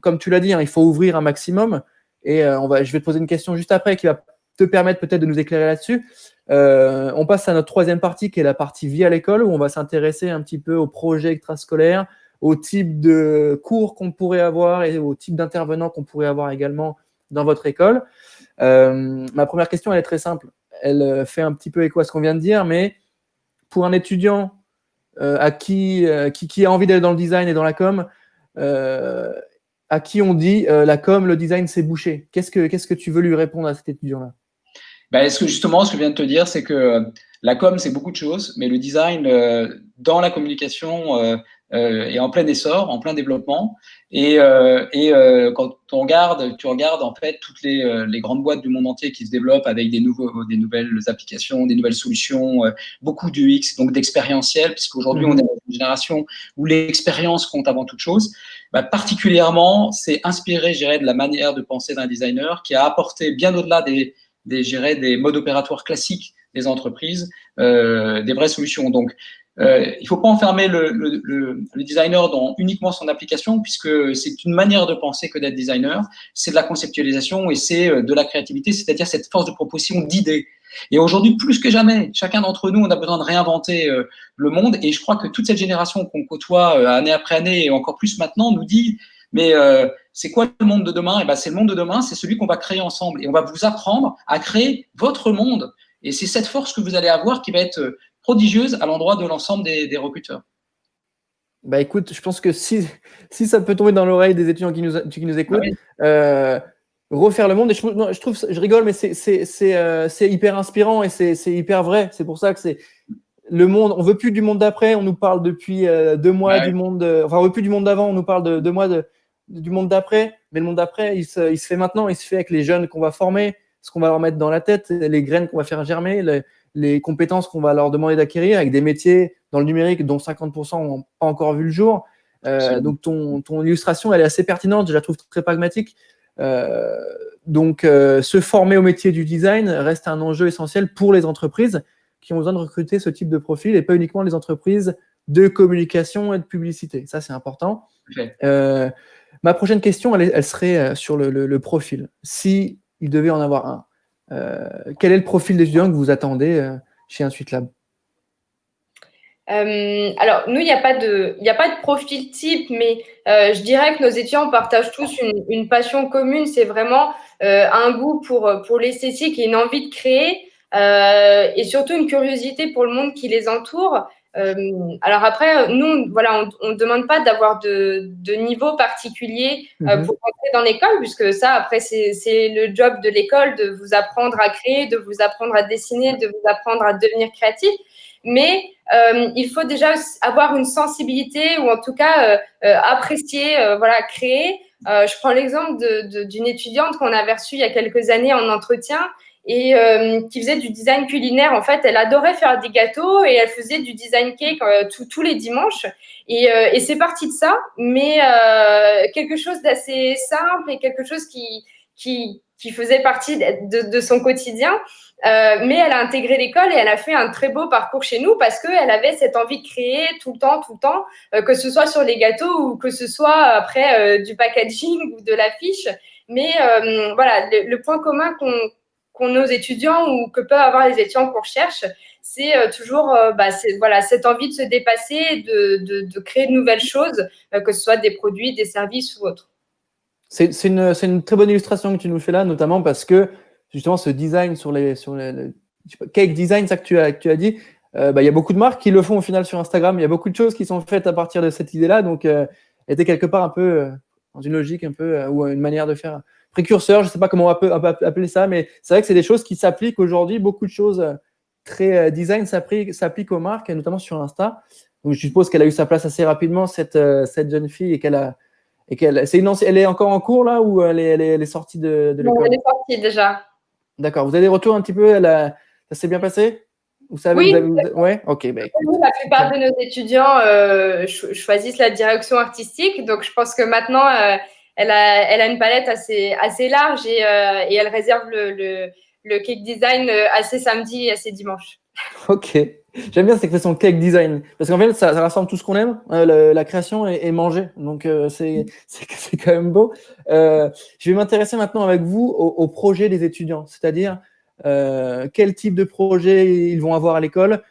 comme tu l'as dit, hein, il faut ouvrir un maximum. Et je vais te poser une question juste après qui va te permettre peut-être de nous éclairer là-dessus. On passe à notre troisième partie qui est la partie vie à l'école où on va s'intéresser un petit peu aux projets extrascolaires, au type de cours qu'on pourrait avoir et au type d'intervenants qu'on pourrait avoir également dans votre école. Ma première question, elle est très simple. Elle fait un petit peu écho à ce qu'on vient de dire, mais pour un étudiant qui a envie d'aller dans le design et dans la com, à qui on dit la com, le design, c'est bouché. Qu'est-ce que tu veux lui répondre à cet étudiant-là? Ce que je viens de te dire, c'est que la com, c'est beaucoup de choses, mais le design dans la communication est en plein essor, en plein développement. Et quand tu regardes en fait toutes les grandes boîtes du monde entier qui se développent avec des nouvelles applications, des nouvelles solutions, beaucoup d'UX, donc d'expérientiel, puisqu'aujourd'hui on est dans une génération où l'expérience compte avant toute chose. Particulièrement, c'est inspiré, je dirais, de la manière de penser d'un designer qui a apporté bien au-delà des modes opératoires classiques des entreprises, des vraies solutions. Donc, il ne faut pas enfermer le designer dans uniquement son application, puisque c'est une manière de penser que d'être designer, c'est de la conceptualisation et c'est de la créativité, c'est-à-dire cette force de proposition d'idées. Et aujourd'hui, plus que jamais, chacun d'entre nous, on a besoin de réinventer le monde. Et je crois que toute cette génération qu'on côtoie année après année, et encore plus maintenant, nous dit mais c'est quoi le monde de demain? C'est le monde de demain, c'est celui qu'on va créer ensemble. Et on va vous apprendre à créer votre monde. Et c'est cette force que vous allez avoir qui va être prodigieuse à l'endroit de l'ensemble des recruteurs. Écoute, je pense que si ça peut tomber dans l'oreille des étudiants qui nous écoutent, refaire le monde, et je rigole, mais c'est hyper inspirant et c'est hyper vrai. C'est pour ça que c'est le monde. On veut plus du monde d'après. On nous parle depuis 2 mois du monde. On veut plus du monde d'avant. On nous parle de 2 mois du monde d'après. Mais le monde d'après, il se fait maintenant. Il se fait avec les jeunes qu'on va former, ce qu'on va leur mettre dans la tête, les graines qu'on va faire germer, les compétences qu'on va leur demander d'acquérir, avec des métiers dans le numérique dont 50% n'ont pas encore vu le jour. Donc ton illustration, elle est assez pertinente. Je la trouve très pragmatique. Donc, se former au métier du design reste un enjeu essentiel pour les entreprises qui ont besoin de recruter ce type de profil et pas uniquement les entreprises de communication et de publicité. Ça, c'est important. Okay. Ma prochaine question, elle serait sur le profil. Si il devait en avoir un, quel est le profil d'étudiant que vous attendez chez Intuitlab? Alors, nous, il n'y a pas de profil type, mais je dirais que nos étudiants partagent tous une passion commune. C'est vraiment un goût pour l'esthétique et une envie de créer et surtout une curiosité pour le monde qui les entoure. Alors après, nous, voilà, on ne demande pas d'avoir de niveau particulier pour entrer dans l'école, puisque ça, après, c'est le job de l'école de vous apprendre à créer, de vous apprendre à dessiner, de vous apprendre à devenir créatif. Mais il faut déjà avoir une sensibilité ou en tout cas apprécier, créer. Je prends l'exemple d'une étudiante qu'on avait reçue il y a quelques années en entretien et qui faisait du design culinaire. En fait, elle adorait faire des gâteaux et elle faisait du design cake tous les dimanches. Et c'est parti de ça, mais quelque chose d'assez simple et quelque chose qui faisait partie de son quotidien. Mais elle a intégré l'école et elle a fait un très beau parcours chez nous parce qu'elle avait cette envie de créer tout le temps, que ce soit sur les gâteaux ou que ce soit après du packaging ou de l'affiche. Mais voilà, le point commun qu'ont nos étudiants ou que peuvent avoir les étudiants qu'on recherche, c'est toujours cette envie de se dépasser, de créer de nouvelles choses, que ce soit des produits, des services ou autres. C'est une très bonne illustration que tu nous fais là, notamment parce que justement ce design sur les cake design, ça que tu as dit, il y a beaucoup de marques qui le font au final sur Instagram. Il y a beaucoup de choses qui sont faites à partir de cette idée-là, donc était quelque part un peu dans une logique un peu ou une manière de faire précurseur. Je ne sais pas comment on peut appeler ça, mais c'est vrai que c'est des choses qui s'appliquent aujourd'hui. Beaucoup de choses très design s'appliquent aux marques, notamment sur Insta. Donc je suppose qu'elle a eu sa place assez rapidement cette jeune fille et elle est encore en cours là ou elle est sortie de l'école? Elle est sortie déjà. D'accord. Vous avez des retours un petit peu? Ça s'est bien passé? Vous savez? Oui. Ouais. Ok. La plupart de nos étudiants choisissent la direction artistique, donc je pense que maintenant elle a une palette assez large et elle réserve le cake design à ses samedis et à ses dimanches. Ok. J'aime bien cette expression cake design parce qu'en fait ça rassemble tout ce qu'on aime, la création et manger. Donc c'est quand même beau. Je vais m'intéresser maintenant avec vous au projet des étudiants, c'est-à-dire quel type de projet ils vont avoir à l'école,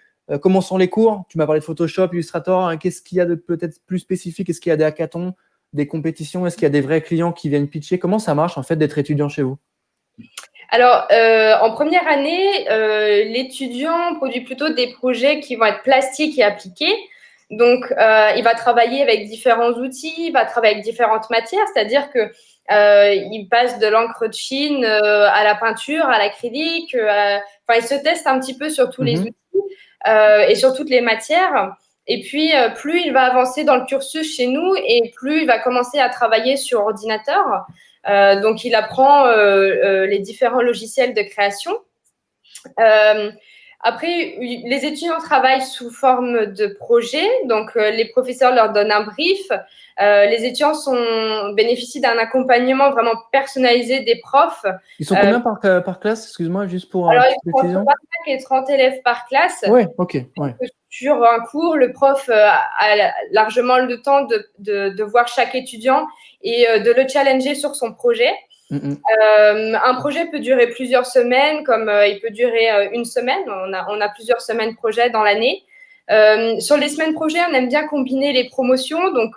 comment sont les cours. Tu m'as parlé de Photoshop, Illustrator. Hein, qu'est-ce qu'il y a de peut-être plus spécifique? Est-ce qu'il y a des hackathons, des compétitions? Est-ce qu'il y a des vrais clients qui viennent pitcher? Comment ça marche en fait d'être étudiant chez vous? Alors, en première année, l'étudiant produit plutôt des projets qui vont être plastiques et appliqués. Donc, il va travailler avec différents outils, il va travailler avec différentes matières, c'est-à-dire que il passe de l'encre de Chine à la peinture, à l'acrylique. Il se teste un petit peu sur tous les outils et sur toutes les matières. Et puis, plus il va avancer dans le cursus chez nous et plus il va commencer à travailler sur ordinateur. Donc, il apprend les différents logiciels de création. Après, les étudiants travaillent sous forme de projet. Donc, les professeurs leur donnent un brief. Les étudiants bénéficient d'un accompagnement vraiment personnalisé des profs. Ils sont combien par classe? Excuse-moi, juste pour alors, ils sont entre 25 et 30 élèves par classe. Oui, ok. Ouais. Sur un cours, le prof a largement le temps de voir chaque étudiant et de le challenger sur son projet. Un projet peut durer plusieurs semaines, comme il peut durer une semaine. On a plusieurs semaines projet dans l'année. Sur les semaines projet, on aime bien combiner les promotions. Donc,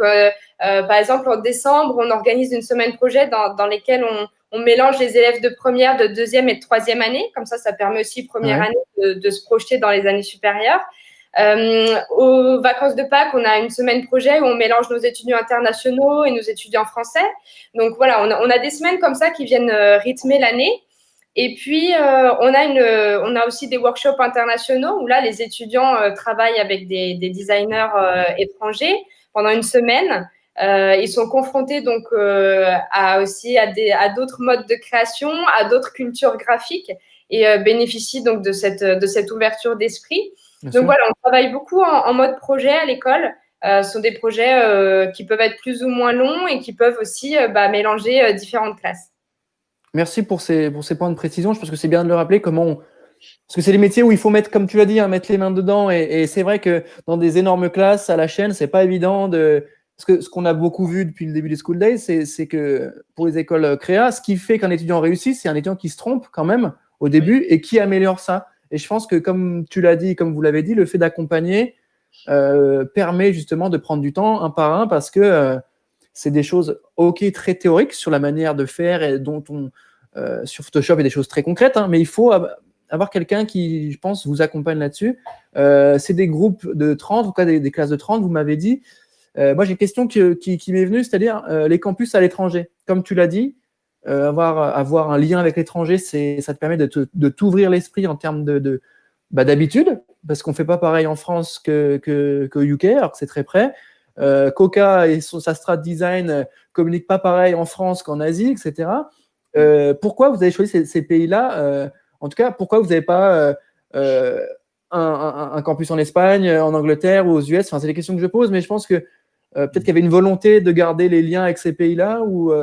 par exemple, en décembre, on organise une semaine projet dans lesquelles on mélange les élèves de première, de deuxième et de troisième année. Comme ça permet aussi, première année, de se projeter dans les années supérieures. Aux vacances de Pâques, on a une semaine projet où on mélange nos étudiants internationaux et nos étudiants français. Donc voilà, on a des semaines comme ça qui viennent rythmer l'année. Et puis, on a aussi des workshops internationaux où là, les étudiants travaillent avec des designers étrangers pendant une semaine. Ils sont confrontés donc à d'autres modes de création, à d'autres cultures graphiques et bénéficient donc de cette ouverture d'esprit. Donc voilà, on travaille beaucoup en mode projet à l'école. Ce sont des projets qui peuvent être plus ou moins longs et qui peuvent aussi mélanger différentes classes. Merci pour ces points de précision. Je pense que c'est bien de le rappeler parce que c'est les métiers où il faut mettre, comme tu l'as dit, mettre les mains dedans. Et c'est vrai que dans des énormes classes à la chaîne, c'est pas évident parce que ce qu'on a beaucoup vu depuis le début des School Days, c'est que pour les écoles créa, ce qui fait qu'un étudiant réussit, c'est un étudiant qui se trompe quand même au début et qui améliore ça. Et je pense que, comme tu l'as dit, comme vous l'avez dit, le fait d'accompagner permet justement de prendre du temps un par un parce que c'est des choses très théoriques sur la manière de faire et dont sur Photoshop, il y a des choses très concrètes, hein, mais il faut avoir quelqu'un qui, je pense, vous accompagne là-dessus. C'est des groupes de 30, en tout cas des classes de 30, vous m'avez dit. Moi, j'ai une question qui m'est venue, c'est-à-dire les campus à l'étranger. Comme tu l'as dit, avoir un lien avec l'étranger, ça te permet de t'ouvrir l'esprit en termes d'habitude, parce qu'on ne fait pas pareil en France qu'au UK, alors que c'est très près. Coca et sa strat design communiquent pas pareil en France qu'en Asie, etc. Pourquoi vous avez choisi ces pays-là en tout cas, pourquoi vous n'avez pas un campus en Espagne, en Angleterre ou aux US? Enfin, c'est des questions que je pose, mais je pense que peut-être qu'il y avait une volonté de garder les liens avec ces pays-là ou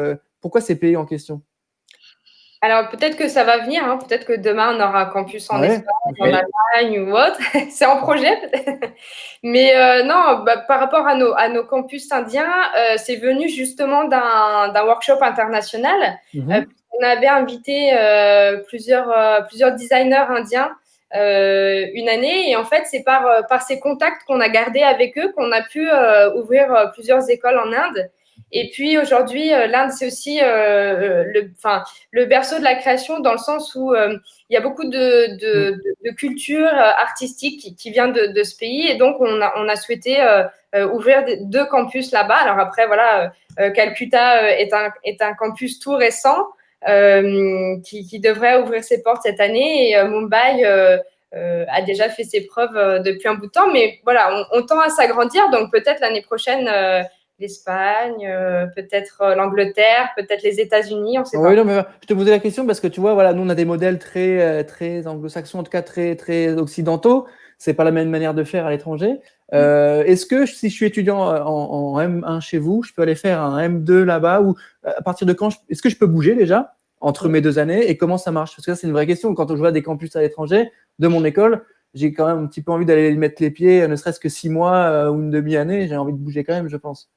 pourquoi ces pays en question? Alors, peut-être que ça va venir, hein. Peut-être que demain, on aura un campus en Espagne, en Oui. Allemagne ou autre. C'est en projet, peut-être. Mais non, par rapport à nos campus indiens, c'est venu justement d'un workshop international. On avait invité plusieurs designers indiens une année. Et en fait, c'est par ces contacts qu'on a gardés avec eux qu'on a pu ouvrir plusieurs écoles en Inde. Et puis aujourd'hui, l'Inde, c'est aussi le berceau de la création dans le sens où il y a beaucoup de culture artistique qui vient de ce pays. Et donc, on a souhaité ouvrir deux campus là-bas. Alors après, voilà, Calcutta est un campus tout récent qui devrait ouvrir ses portes cette année. Et Mumbai a déjà fait ses preuves depuis un bout de temps. Mais voilà, on tend à s'agrandir. Donc, peut-être l'année prochaine, l'Espagne, peut-être l'Angleterre, peut-être les États-Unis, on ne sait pas. Oui, non, mais je te posais la question parce que tu vois, voilà, nous on a des modèles très anglo-saxons, en tout cas très occidentaux. C'est pas la même manière de faire à l'étranger. Est-ce que si je suis étudiant en M1 chez vous, je peux aller faire un M2 là-bas ou à partir de quand est-ce que je peux bouger déjà entre mes 2 années et comment ça marche? Parce que ça, c'est une vraie question. Quand on joue à des campus à l'étranger de mon école, j'ai quand même un petit peu envie d'aller y mettre les pieds, ne serait-ce que 6 mois ou une demi-année. J'ai envie de bouger quand même, je pense.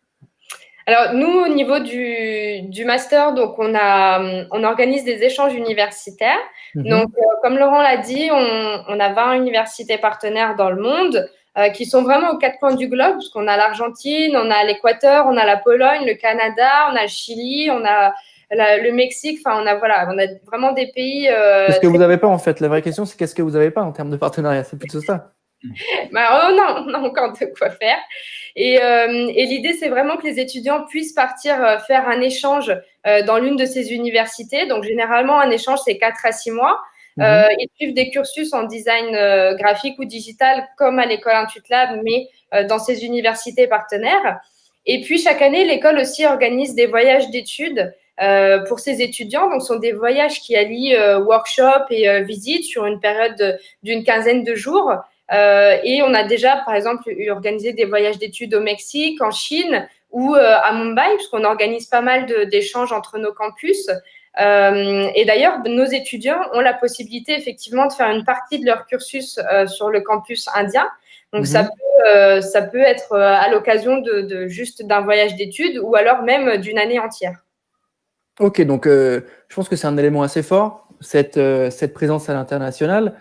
Alors, nous, au niveau du master, donc on organise des échanges universitaires. Donc, comme Laurent l'a dit, on a 20 universités partenaires dans le monde qui sont vraiment aux quatre coins du globe, parce qu'on a l'Argentine, on a l'Équateur, on a la Pologne, le Canada, on a le Chili, on a le Mexique. Enfin, on a vraiment des pays. Qu'est-ce que vous n'avez pas en fait? La vraie question, c'est qu'est-ce que vous n'avez pas en termes de partenariat? C'est plutôt ça. Non, on a encore de quoi faire. Et l'idée, c'est vraiment que les étudiants puissent partir faire un échange dans l'une de ces universités. Donc, généralement, un échange, c'est 4 à 6 mois. Ils suivent des cursus en design graphique ou digital, comme à l'école Intuitlab, mais dans ces universités partenaires. Et puis, chaque année, l'école aussi organise des voyages d'études pour ses étudiants. Donc, ce sont des voyages qui allient workshop et visites sur une période d'une quinzaine de jours. Et on a déjà, par exemple, organisé des voyages d'études au Mexique, en Chine ou à Mumbai, puisqu'on organise pas mal d'échanges entre nos campus. Et d'ailleurs, nos étudiants ont la possibilité effectivement de faire une partie de leur cursus sur le campus indien. Donc, ça peut être à l'occasion juste d'un voyage d'études ou alors même d'une année entière. Ok, donc je pense que c'est un élément assez fort, cette présence à l'international.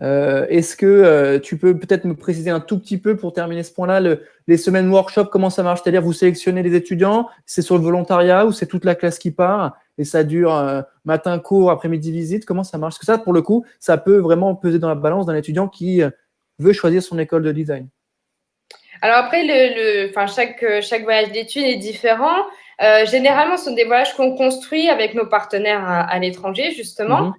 Est-ce que tu peux peut-être me préciser un tout petit peu pour terminer ce point-là, les semaines workshop, comment ça marche? C'est-à-dire, vous sélectionnez les étudiants, c'est sur le volontariat ou c'est toute la classe qui part et ça dure matin cours, après-midi visite? Comment ça marche? Parce que ça, pour le coup, ça peut vraiment peser dans la balance d'un étudiant qui veut choisir son école de design. Alors après, chaque voyage d'études est différent. Généralement, ce sont des voyages qu'on construit avec nos partenaires à l'étranger, justement.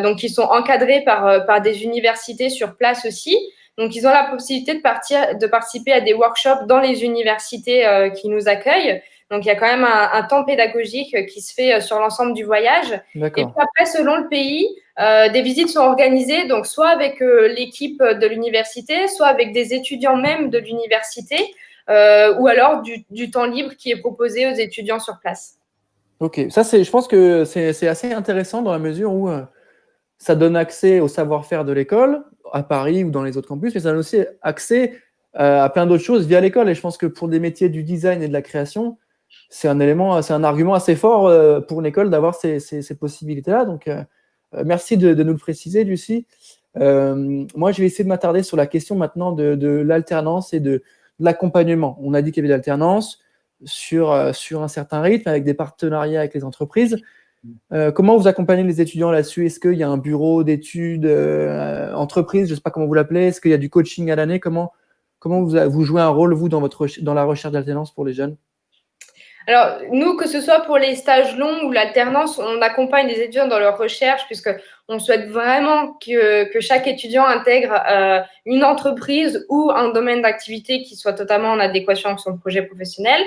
Donc, ils sont encadrés par des universités sur place aussi. Donc, ils ont la possibilité de participer à des workshops dans les universités qui nous accueillent. Donc, il y a quand même un temps pédagogique qui se fait sur l'ensemble du voyage. Et puis après, selon le pays, des visites sont organisées, donc soit avec l'équipe de l'université, soit avec des étudiants même de l'université, ou alors du temps libre qui est proposé aux étudiants sur place. Ok, ça je pense que c'est assez intéressant dans la mesure où ça donne accès au savoir-faire de l'école, à Paris ou dans les autres campus, mais ça donne aussi accès à plein d'autres choses via l'école. Et je pense que pour des métiers du design et de la création, c'est un argument assez fort pour une école d'avoir ces possibilités-là. Donc, merci de nous le préciser, Lucie. Moi, je vais essayer de m'attarder sur la question maintenant de l'alternance et de l'accompagnement. On a dit qu'il y avait de l'alternance sur un certain rythme, avec des partenariats avec les entreprises. Comment vous accompagnez les étudiants là-dessus? Est-ce qu'il y a un bureau d'études entreprise? Je ne sais pas comment vous l'appelez. Est-ce qu'il y a du coaching à l'année? Comment vous jouez un rôle, vous, dans la recherche d'alternance pour les jeunes? Alors, nous, que ce soit pour les stages longs ou l'alternance, on accompagne les étudiants dans leur recherche puisqu'on souhaite vraiment que chaque étudiant intègre une entreprise ou un domaine d'activité qui soit totalement en adéquation avec son projet professionnel.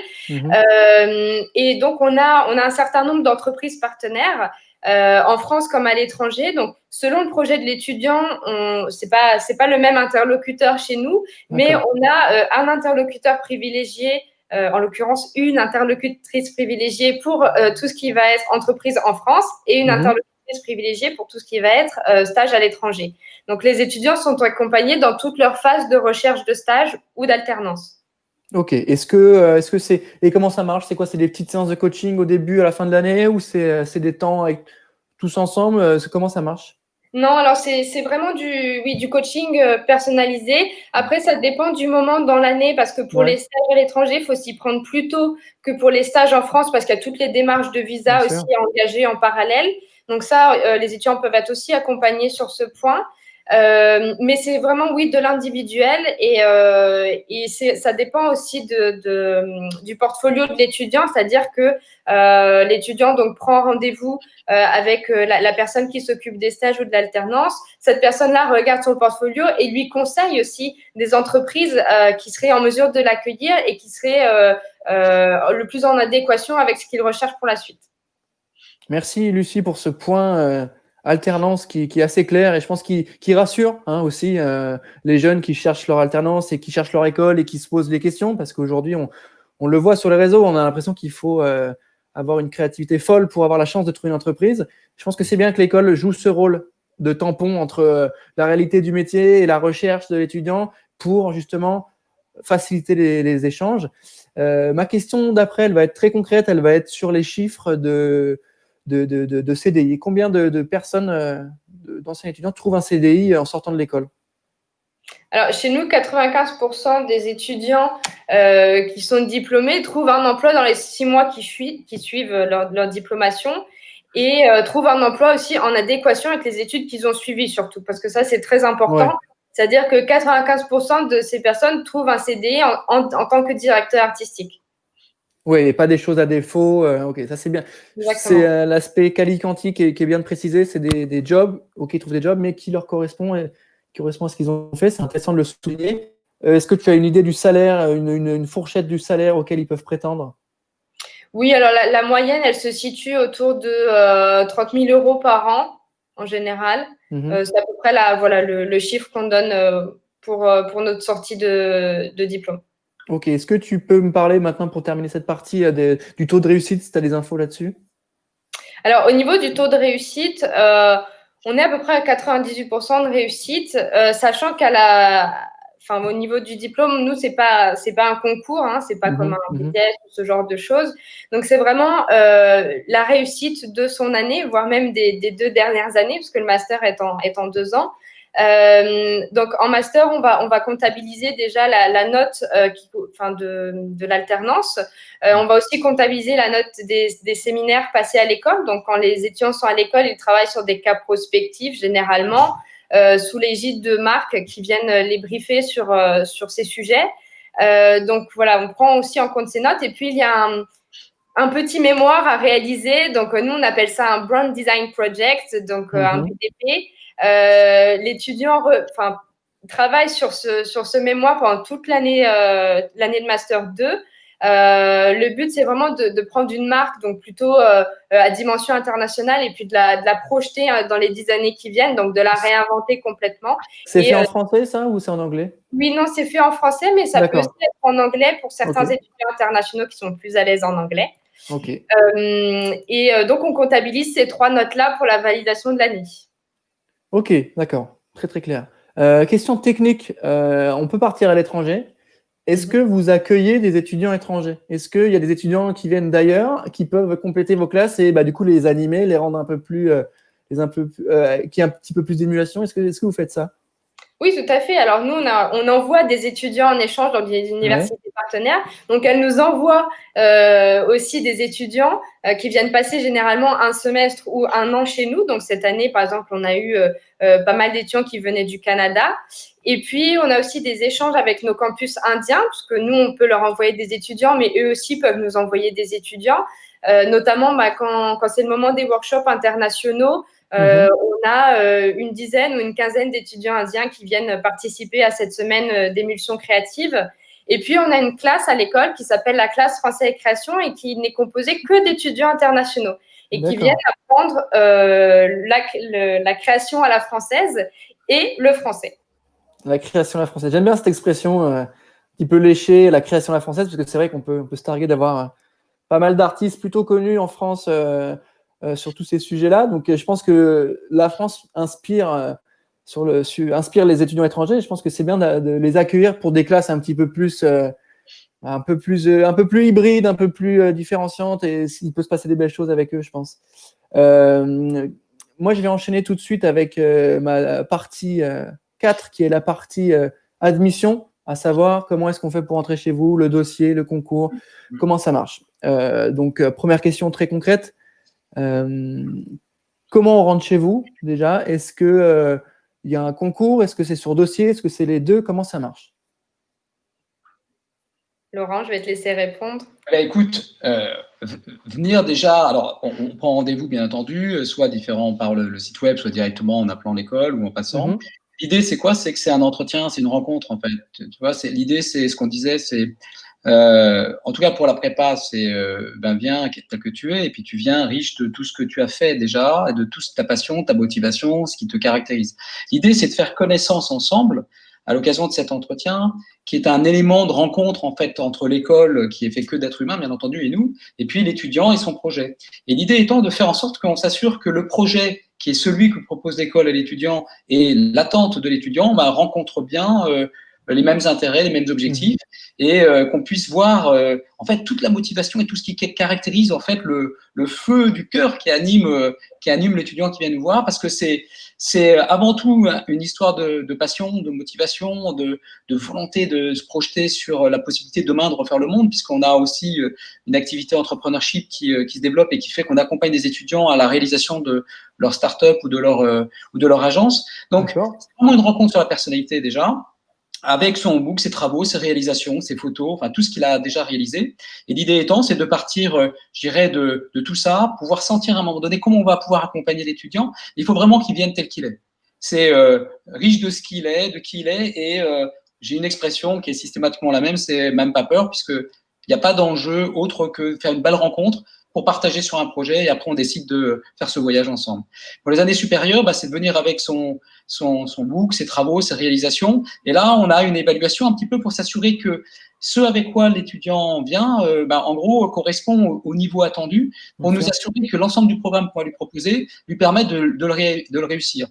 Et donc, on a un certain nombre d'entreprises partenaires en France comme à l'étranger. Donc, selon le projet de l'étudiant, c'est pas le même interlocuteur chez nous, mais on a un interlocuteur privilégié, en l'occurrence une interlocutrice privilégiée pour tout ce qui va être entreprise en France et une interlocutrice entreprise privilégiée pour tout ce qui va être stage à l'étranger. Donc, les étudiants sont accompagnés dans toutes leurs phases de recherche de stage ou d'alternance. Ok. Est-ce que c'est et comment ça marche? C'est quoi? C'est des petites séances de coaching au début, à la fin de l'année, ou c'est des temps avec tous ensemble? Comment ça marche? Non, alors c'est vraiment du coaching personnalisé. Après, ça dépend du moment dans l'année parce que pour les stages à l'étranger, il faut s'y prendre plus tôt que pour les stages en France parce qu'il y a toutes les démarches de visa aussi à engager en parallèle. Donc ça, les étudiants peuvent être aussi accompagnés sur ce point. Mais c'est vraiment, oui, de l'individuel et ça dépend aussi du portfolio de l'étudiant, c'est-à-dire que l'étudiant donc prend rendez-vous avec la personne qui s'occupe des stages ou de l'alternance. Cette personne-là regarde son portfolio et lui conseille aussi des entreprises qui seraient en mesure de l'accueillir et qui seraient le plus en adéquation avec ce qu'il recherche pour la suite. Merci Lucie pour ce point alternance qui est assez clair et je pense qui rassure aussi les jeunes qui cherchent leur alternance et qui cherchent leur école et qui se posent les questions parce qu'aujourd'hui on le voit sur les réseaux, on a l'impression qu'il faut avoir une créativité folle pour avoir la chance de trouver une entreprise. Je pense que c'est bien que l'école joue ce rôle de tampon entre la réalité du métier et la recherche de l'étudiant pour justement faciliter les échanges. Ma question d'après, elle va être très concrète, elle va être sur les chiffres de CDI. Combien de personnes, d'anciens étudiants, trouvent un CDI en sortant de l'école? Alors, chez nous, 95% des étudiants qui sont diplômés trouvent un emploi dans les 6 mois qui suivent leur diplomation et trouvent un emploi aussi en adéquation avec les études qu'ils ont suivies surtout, parce que ça, c'est très important. Ouais. C'est-à-dire que 95% de ces personnes trouvent un CDI en tant que directeur artistique. Oui, et pas des choses à défaut. Ok, ça c'est bien. Exactement. C'est l'aspect quali-quanti qui est bien de préciser. C'est des jobs, ok, ils trouvent des jobs, mais qui leur correspond et qui correspond à ce qu'ils ont fait. C'est intéressant de le souligner. Est-ce que tu as une idée du salaire, une fourchette du salaire auquel ils peuvent prétendre? Oui, alors la moyenne, elle se situe autour de 30 000 euros par an en général. C'est à peu près le chiffre qu'on donne pour notre sortie de diplôme. Ok, est-ce que tu peux me parler maintenant pour terminer cette partie du taux de réussite, si tu as des infos là-dessus? Alors, au niveau du taux de réussite, on est à peu près à 98% de réussite, sachant au niveau du diplôme, nous, c'est pas un concours, c'est pas comme un BTS ou ce genre de choses. Donc, c'est vraiment la réussite de son année, voire même des 2 dernières années, parce que le master est en 2 ans. Donc en master, on va comptabiliser déjà la note de l'alternance. On va aussi comptabiliser la note des séminaires passés à l'école. Donc quand les étudiants sont à l'école, ils travaillent sur des cas prospectifs généralement sous l'égide de marques qui viennent les briefer sur ces sujets. Donc voilà, on prend aussi en compte ces notes. Et puis il y a un petit mémoire à réaliser. Donc nous, on appelle ça un Brand Design Project, donc un BDP. L'étudiant travaille sur ce mémoire pendant toute l'année de Master 2. Le but, c'est vraiment de prendre une marque, donc plutôt à dimension internationale, et puis de la projeter dans les 10 années qui viennent, donc de la réinventer complètement. C'est fait en français, ça, ou c'est en anglais? Oui, non, c'est fait en français, mais ça peut aussi être en anglais pour certains étudiants internationaux qui sont plus à l'aise en anglais. Okay. Donc, on comptabilise ces 3 notes-là pour la validation de l'année. Ok, d'accord. Très, très clair. Question technique. On peut partir à l'étranger. Est-ce que vous accueillez des étudiants étrangers? Est-ce qu'il y a des étudiants qui viennent d'ailleurs, qui peuvent compléter vos classes et du coup les animer, les rendre un peu plus, qu'il y ait un petit peu plus d'émulation? Est-ce que vous faites ça? Oui, tout à fait. Alors, nous, on envoie des étudiants en échange dans des universités partenaires. Donc, elles nous envoient aussi des étudiants qui viennent passer généralement un semestre ou un an chez nous. Donc, cette année, par exemple, on a eu pas mal d'étudiants qui venaient du Canada. Et puis, on a aussi des échanges avec nos campus indiens, parce que nous, on peut leur envoyer des étudiants, mais eux aussi peuvent nous envoyer des étudiants. Notamment, quand c'est le moment des workshops internationaux, on a une dizaine ou une quinzaine d'étudiants indiens qui viennent participer à cette semaine d'émulsion créative. Et puis, on a une classe à l'école qui s'appelle la classe Français et Création et qui n'est composée que d'étudiants internationaux et qui viennent apprendre la création à la française et le français. La création à la française. J'aime bien cette expression qui peut lécher, la création à la française, parce que c'est vrai qu'on peut se targuer d'avoir pas mal d'artistes plutôt connus en France sur tous ces sujets-là. Donc, je pense que la France inspire les étudiants étrangers. Je pense que c'est bien de les accueillir pour des classes un petit peu plus, un peu plus hybrides, un peu plus différenciantes, et il peut se passer des belles choses avec eux, je pense. Moi, je vais enchaîner tout de suite avec ma partie 4, qui est la partie admission, à savoir comment est-ce qu'on fait pour entrer chez vous, le dossier, le concours, comment ça marche. Donc, première question très concrète. Comment on rentre chez vous déjà? Est-ce que il y a un concours? Est-ce que c'est sur dossier? Est-ce que c'est les deux? Comment ça marche? Laurent, je vais te laisser répondre. Écoute, venir déjà, alors on prend rendez-vous bien entendu, soit différent par le site web, soit directement en appelant l'école ou en passant. L'idée, c'est quoi? C'est que c'est un entretien, c'est une rencontre en fait. Tu vois, l'idée, c'est ce qu'on disait, c'est en tout cas pour la prépa, c'est viens tel que tu es, et puis tu viens riche de tout ce que tu as fait déjà, et de toute ta passion, ta motivation, ce qui te caractérise. L'idée, c'est de faire connaissance ensemble à l'occasion de cet entretien, qui est un élément de rencontre en fait entre l'école, qui est fait que d'êtres humains bien entendu, et nous, et puis l'étudiant et son projet. Et l'idée étant de faire en sorte qu'on s'assure que le projet qui est celui que propose l'école à l'étudiant et l'attente de l'étudiant rencontre bien les mêmes intérêts, les mêmes objectifs, et qu'on puisse voir en fait toute la motivation et tout ce qui caractérise en fait le feu du cœur qui anime l'étudiant qui vient nous voir, parce que c'est avant tout une histoire de passion, de motivation, de volonté de se projeter sur la possibilité demain de refaire le monde, puisqu'on a aussi une activité entrepreneurship qui se développe et qui fait qu'on accompagne des étudiants à la réalisation de leur start-up ou de leur agence. Donc, c'est vraiment une rencontre sur la personnalité déjà, avec son book, ses travaux, ses réalisations, ses photos, enfin tout ce qu'il a déjà réalisé. Et l'idée étant, c'est de partir, je dirais, de tout ça, pouvoir sentir à un moment donné comment on va pouvoir accompagner l'étudiant. Il faut vraiment qu'il vienne tel qu'il est. C'est riche de ce qu'il est, de qui il est, et j'ai une expression qui est systématiquement la même, c'est même pas peur, puisqu'il n'y a pas d'enjeu autre que faire une belle rencontre pour partager sur un projet, et après on décide de faire ce voyage ensemble. Pour les années supérieures, c'est de venir avec son book, ses travaux, ses réalisations, et là on a une évaluation un petit peu pour s'assurer que ce avec quoi l'étudiant vient, en gros, correspond au niveau attendu, pour nous assurer que l'ensemble du programme qu'on va lui proposer lui permet de le réussir.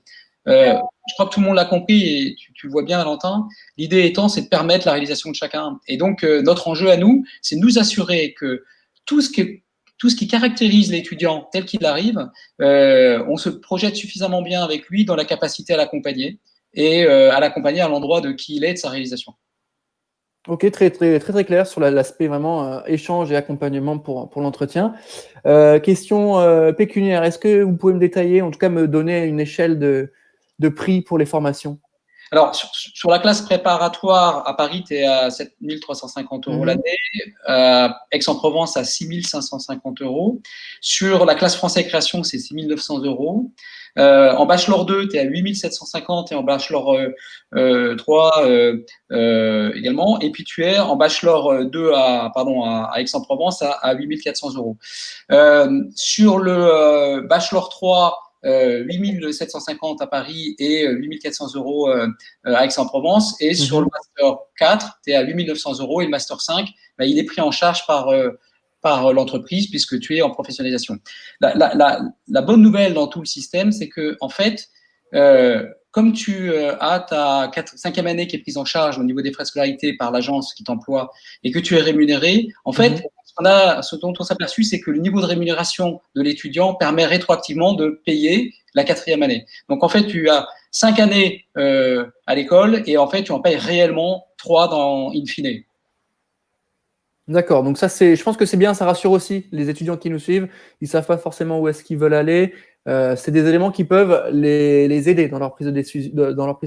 Je crois que tout le monde l'a compris, et tu le vois bien, Valentin. L'idée étant, c'est de permettre la réalisation de chacun. Et donc, notre enjeu à nous, c'est de nous assurer que tout ce qui caractérise l'étudiant tel qu'il arrive, on se projette suffisamment bien avec lui dans la capacité à l'accompagner, et à l'accompagner à l'endroit de qui il est, de sa réalisation. Ok, très clair sur l'aspect vraiment échange et accompagnement pour l'entretien. Question pécuniaire, est-ce que vous pouvez me détailler, en tout cas me donner une échelle de prix pour les formations? Alors, sur la classe préparatoire, à Paris, tu es à 7 350 € l'année. Aix-en-Provence, à 6 550 €. Sur la classe français création, c'est 6 900 €. En bachelor 2, tu es à 8 750, et en bachelor 3 également. Et puis, tu es en bachelor 2 à Aix-en-Provence à 8 400 €. Sur le bachelor 3, 8 750 à Paris et 8 400 € à Aix-en-Provence. Et sur le Master 4, tu es à 8 900 €, et le Master 5, il est pris en charge par l'entreprise, puisque tu es en professionnalisation. La bonne nouvelle dans tout le système, c'est que, en fait, comme tu as ta 5e année qui est prise en charge au niveau des frais de scolarité par l'agence qui t'emploie, et que tu es rémunéré, en fait, ce dont on s'est aperçu, c'est que le niveau de rémunération de l'étudiant permet rétroactivement de payer la 4e année. Donc, en fait, tu as 5 années à l'école, et en fait, tu en payes réellement 3 in fine. D'accord, donc ça, je pense que c'est bien, ça rassure aussi les étudiants qui nous suivent. Ils ne savent pas forcément où est-ce qu'ils veulent aller. C'est des éléments qui peuvent les aider dans leur prise de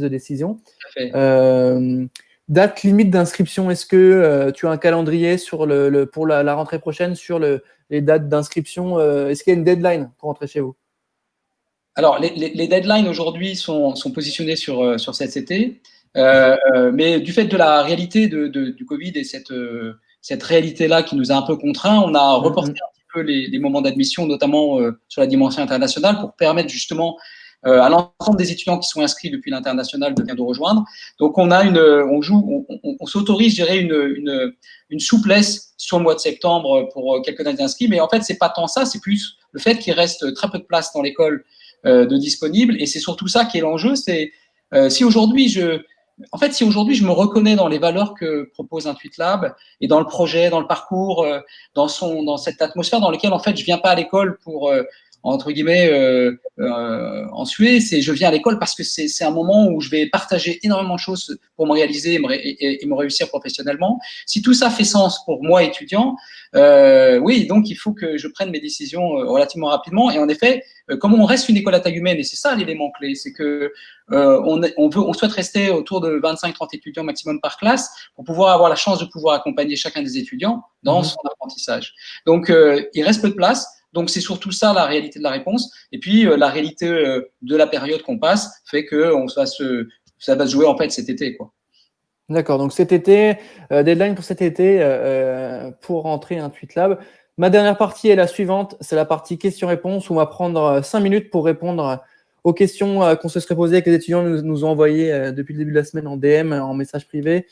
décision. Tout à fait. Date limite d'inscription, est-ce que tu as un calendrier pour la rentrée prochaine sur les dates d'inscription? Est-ce qu'il y a une deadline pour rentrer chez vous? Alors, les deadlines aujourd'hui sont positionnés sur cet été, mais du fait de la réalité du Covid et cette réalité-là qui nous a un peu contraints, on a reporté un petit peu les moments d'admission, notamment sur la dimension internationale, pour permettre justement à l'ensemble des étudiants qui sont inscrits depuis l'international de bien nous rejoindre. Donc, on s'autorise, je dirais, une souplesse sur le mois de septembre pour quelques dates inscrits, mais en fait, c'est pas tant ça, c'est plus le fait qu'il reste très peu de place dans l'école de disponible. Et c'est surtout ça qui est l'enjeu. C'est si aujourd'hui je me reconnais dans les valeurs que propose Intuitlab et dans le projet, dans le parcours, dans cette atmosphère dans laquelle en fait je viens pas à l'école pour entre guillemets en suer, je viens à l'école parce que c'est un moment où je vais partager énormément de choses pour me réaliser et me réussir professionnellement. Si tout ça fait sens pour moi étudiant, oui, donc il faut que je prenne mes décisions relativement rapidement. Et en effet, comme on reste une école à taille humaine, et c'est ça l'élément clé, c'est que on souhaite rester autour de 25-30 étudiants maximum par classe pour pouvoir avoir la chance de pouvoir accompagner chacun des étudiants dans son apprentissage. Donc, il reste peu de place. Donc, c'est surtout ça la réalité de la réponse. Et puis, la réalité de la période qu'on passe fait que ça va se jouer en fait cet été, quoi. D'accord. Donc, cet été, deadline pour cet été pour rentrer à Intuitlab. Ma dernière partie est la suivante. C'est la partie questions-réponses où on va prendre 5 minutes pour répondre aux questions qu'on se serait posées, que les étudiants nous ont envoyées depuis le début de la semaine en DM, en message privé,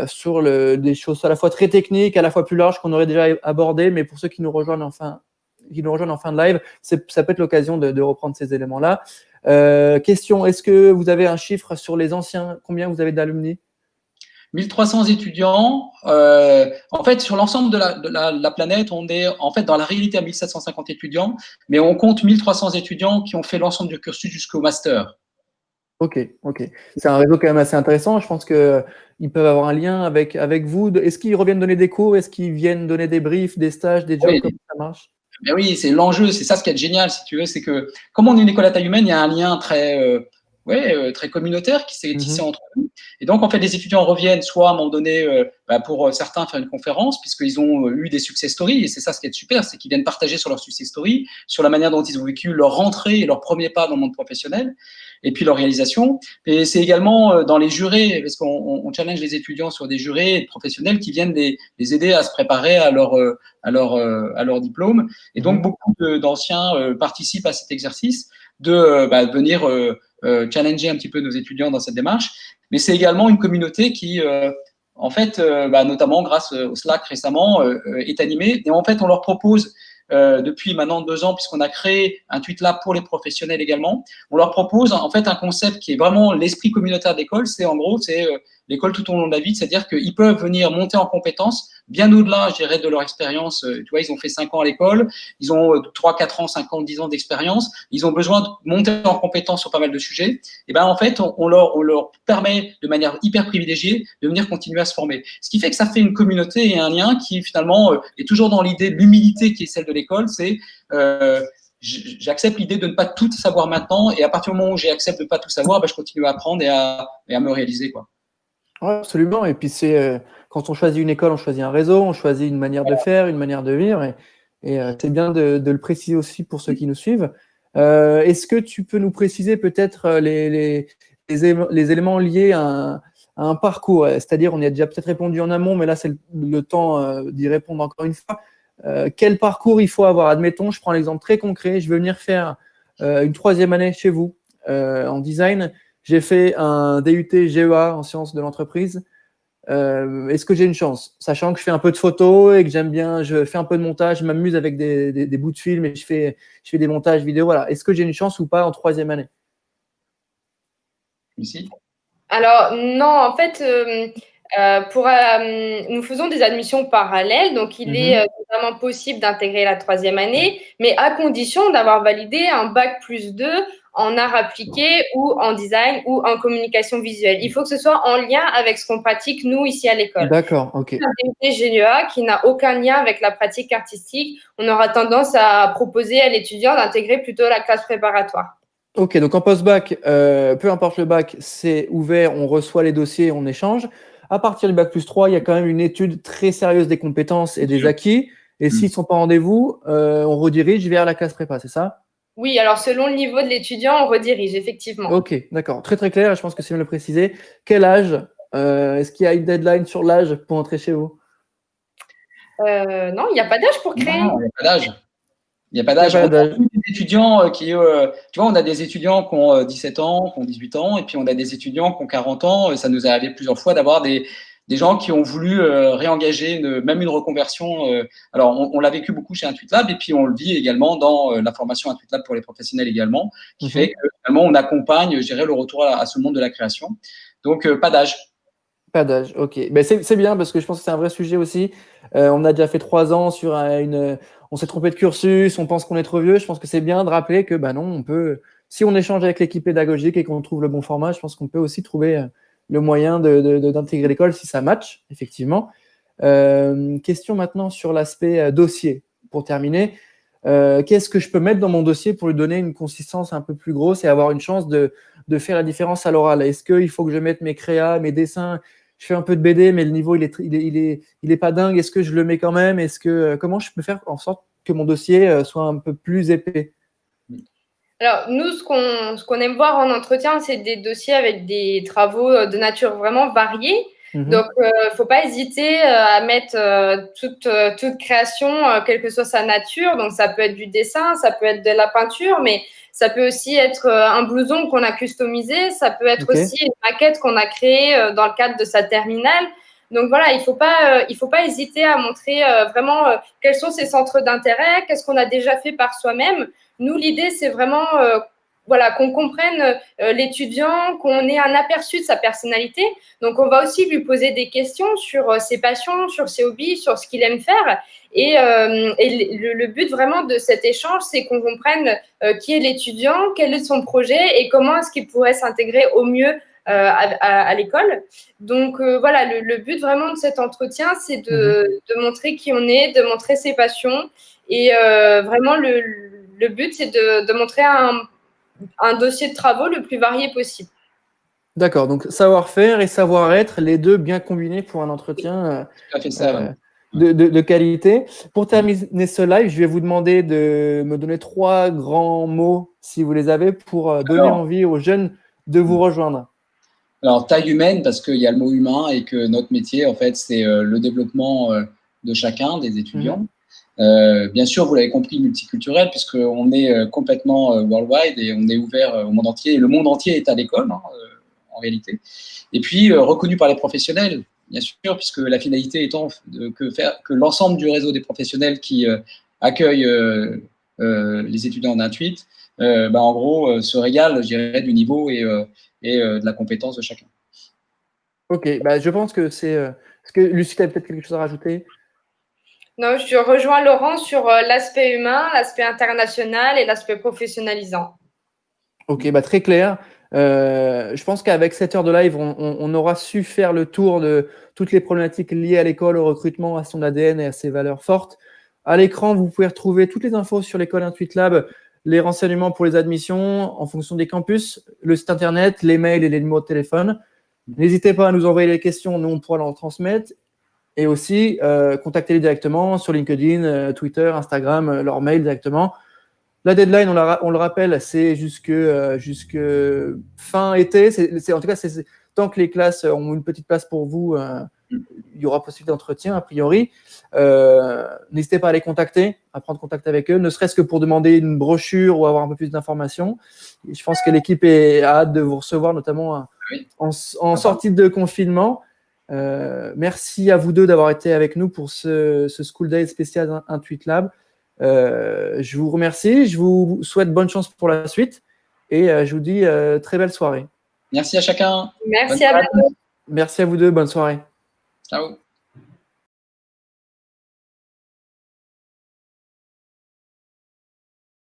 sur des choses à la fois très techniques, à la fois plus larges qu'on aurait déjà abordées, mais pour ceux qui nous rejoignent en fin de live, ça peut être l'occasion de reprendre ces éléments-là. Question, est-ce que vous avez un chiffre sur les anciens? Combien vous avez d'alumni? 1300 étudiants. En fait, sur l'ensemble de la planète, on est en fait dans la réalité à 1750 étudiants, mais on compte 1300 étudiants qui ont fait l'ensemble du cursus jusqu'au master. Ok. C'est un réseau quand même assez intéressant. Je pense qu'ils peuvent avoir un lien avec vous. Est-ce qu'ils reviennent donner des cours? Est-ce qu'ils viennent donner des briefs, des stages, des jobs? Oui. Comment ça marche? Mais oui, c'est l'enjeu. C'est ça ce qui est génial, si tu veux. C'est que, comme on est une école à taille humaine, il y a un lien très communautaire qui s'est tissé entre nous. Et donc, en fait, les étudiants reviennent soit à un moment donné, pour certains, faire une conférence, puisqu'ils ont eu des success stories. Et c'est ça ce qui est super, c'est qu'ils viennent partager sur leur success story, sur la manière dont ils ont vécu leur rentrée et leur premier pas dans le monde professionnel, et puis leur réalisation. Et c'est également dans les jurés, parce qu'on challenge les étudiants sur des jurés professionnels qui viennent les aider à se préparer à leur diplôme. Et donc, beaucoup d'anciens participent à cet exercice de venir challenger un petit peu nos étudiants dans cette démarche. Mais c'est également une communauté qui, en fait, notamment grâce au Slack récemment, est animée. Et en fait, on leur propose, depuis maintenant 2 ans, puisqu'on a créé Intuitlab pour les professionnels également, on leur propose en fait un concept qui est vraiment l'esprit communautaire de l'école. C'est en gros, c'est l'école tout au long de la vie, c'est-à-dire qu'ils peuvent venir monter en compétences bien au-delà, je dirais, de leur expérience. Tu vois, ils ont fait 5 ans à l'école, ils ont 3, 4 ans, 5 ans, 10 ans d'expérience, ils ont besoin de monter en compétences sur pas mal de sujets. Et en fait, on leur permet de manière hyper privilégiée de venir continuer à se former. Ce qui fait que ça fait une communauté et un lien qui finalement est toujours dans l'idée de l'humilité qui est celle de l'école. C'est j'accepte l'idée de ne pas tout savoir maintenant, et à partir du moment où j'accepte de ne pas tout savoir, je continue à apprendre et à me réaliser, quoi. Ouais, absolument. Et puis c'est quand on choisit une école, on choisit un réseau, on choisit une manière de faire, une manière de vivre. Et c'est bien de le préciser aussi pour ceux qui nous suivent. Est-ce que tu peux nous préciser peut-être les éléments liés à un parcours? C'est-à-dire, on y a déjà peut-être répondu en amont, mais là, c'est le temps d'y répondre encore une fois. Quel parcours il faut avoir? Admettons, je prends l'exemple très concret. Je veux venir faire une 3e année chez vous en design. J'ai fait un DUT GEA en sciences de l'entreprise. Est-ce que j'ai une chance? Sachant que je fais un peu de photos et que j'aime bien, je fais un peu de montage, je m'amuse avec des bouts de film et je fais des montages vidéo. Voilà. Est-ce que j'ai une chance ou pas en 3e année? Ici. Alors, non, en fait, nous faisons des admissions parallèles, donc il est vraiment possible d'intégrer la 3e année, mais à condition d'avoir validé un bac+2 en art appliqué ou en design ou en communication visuelle. Il faut que ce soit en lien avec ce qu'on pratique, nous, ici à l'école. D'accord, ok. Un DUT GEA qui n'a aucun lien avec la pratique artistique, on aura tendance à proposer à l'étudiant d'intégrer plutôt la classe préparatoire. Ok, donc en post-bac, peu importe le bac, c'est ouvert, on reçoit les dossiers, on échange. À partir du bac+3, il y a quand même une étude très sérieuse des compétences et des acquis. Et s'ils ne sont pas en rendez-vous, on redirige vers la classe prépa, c'est ça? Oui, alors selon le niveau de l'étudiant, on redirige, effectivement. Ok, d'accord. Très très clair, je pense que c'est bien de le préciser. Quel âge? Est-ce qu'il y a une deadline sur l'âge pour entrer chez vous? Non, il n'y a pas d'âge pour créer. Non, il n'y a pas d'âge. Il n'y a pas d'âge. On a des étudiants tu vois, on a des étudiants qui ont 17 ans, qui ont 18 ans, et puis on a des étudiants qui ont 40 ans. Ça nous est arrivé plusieurs fois d'avoir des des gens qui ont voulu réengager même une reconversion. Alors, on l'a vécu beaucoup chez Intuit Lab, et puis on le vit également dans la formation Intuit Lab pour les professionnels également, qui fait que finalement, on accompagne, je dirais, le retour à ce monde de la création. Donc, pas d'âge. Pas d'âge, ok. Ben c'est bien parce que je pense que c'est un vrai sujet aussi. On a déjà fait 3 ans sur on s'est trompé de cursus, on pense qu'on est trop vieux. Je pense que c'est bien de rappeler que non, on peut, si on échange avec l'équipe pédagogique et qu'on trouve le bon format, je pense qu'on peut aussi trouver le moyen d'intégrer l'école si ça match, effectivement. Question maintenant sur l'aspect dossier. Pour terminer, qu'est-ce que je peux mettre dans mon dossier pour lui donner une consistance un peu plus grosse et avoir une chance de faire la différence à l'oral? Est-ce qu'il faut que je mette mes créas, mes dessins? Je fais un peu de BD, mais le niveau, il est pas dingue. Est-ce que je le mets quand même? Comment je peux faire en sorte que mon dossier soit un peu plus épais? Alors, nous, ce qu'on aime voir en entretien, c'est des dossiers avec des travaux de nature vraiment variée. Donc, il ne faut pas hésiter à mettre toute création, quelle que soit sa nature. Donc, ça peut être du dessin, ça peut être de la peinture, mais ça peut aussi être un blouson qu'on a customisé. Ça peut être aussi une maquette qu'on a créée dans le cadre de sa terminale. Donc voilà, il faut pas hésiter à montrer vraiment quels sont ses centres d'intérêt, qu'est-ce qu'on a déjà fait par soi-même. Nous, l'idée, c'est vraiment qu'on comprenne l'étudiant, qu'on ait un aperçu de sa personnalité. Donc, on va aussi lui poser des questions sur ses passions, sur ses hobbies, sur ce qu'il aime faire. Et le but vraiment de cet échange, c'est qu'on comprenne qui est l'étudiant, quel est son projet et comment est-ce qu'il pourrait s'intégrer au mieux à l'école. Donc, le but vraiment de cet entretien, c'est de montrer qui on est, de montrer ses passions. Et vraiment, le but, c'est de montrer un dossier de travaux le plus varié possible. D'accord, donc savoir-faire et savoir-être, les deux bien combinés pour un entretien de qualité. Pour terminer ce live, je vais vous demander de me donner 3 grands mots, si vous les avez, pour donner envie aux jeunes de vous rejoindre. Alors, taille humaine, parce qu'il y a le mot humain et que notre métier, en fait, c'est le développement de chacun, des étudiants. Bien sûr, vous l'avez compris, multiculturel, puisqu'on est complètement worldwide et on est ouvert au monde entier. Et le monde entier est à l'école, en réalité. Et puis, reconnu par les professionnels, bien sûr, puisque la finalité étant que l'ensemble du réseau des professionnels qui accueillent les étudiants en Intuit, en gros, se régale, je dirais, du niveau et de la compétence de chacun. Ok, je pense que c'est… Est-ce que Lucie, tu as peut-être quelque chose à rajouter? Non, je rejoins Laurent sur l'aspect humain, l'aspect international et l'aspect professionnalisant. Ok, très clair. Je pense qu'avec 7 heures de live, on aura su faire le tour de toutes les problématiques liées à l'école, au recrutement, à son ADN et à ses valeurs fortes. À l'écran, vous pouvez retrouver toutes les infos sur l'école Intuit Lab, les renseignements pour les admissions en fonction des campus, le site internet, les mails et les numéros de téléphone. N'hésitez pas à nous envoyer les questions, nous on pourra leur transmettre. Et aussi, contactez-les directement sur LinkedIn, Twitter, Instagram, leur mail directement. La deadline, on le rappelle, c'est jusque fin été. En tout cas, tant que les classes ont une petite place pour vous, il y aura possibilité d'entretien, a priori. N'hésitez pas à les contacter, à prendre contact avec eux, ne serait-ce que pour demander une brochure ou avoir un peu plus d'informations. Je pense que l'équipe a hâte de vous recevoir, notamment en sortie de confinement. Merci à vous deux d'avoir été avec nous pour ce School Day spécial Intuit Lab. Je vous remercie, je vous souhaite bonne chance pour la suite et je vous dis très belle soirée. Merci à chacun. Merci à vous. Merci à vous deux, bonne soirée. Ciao.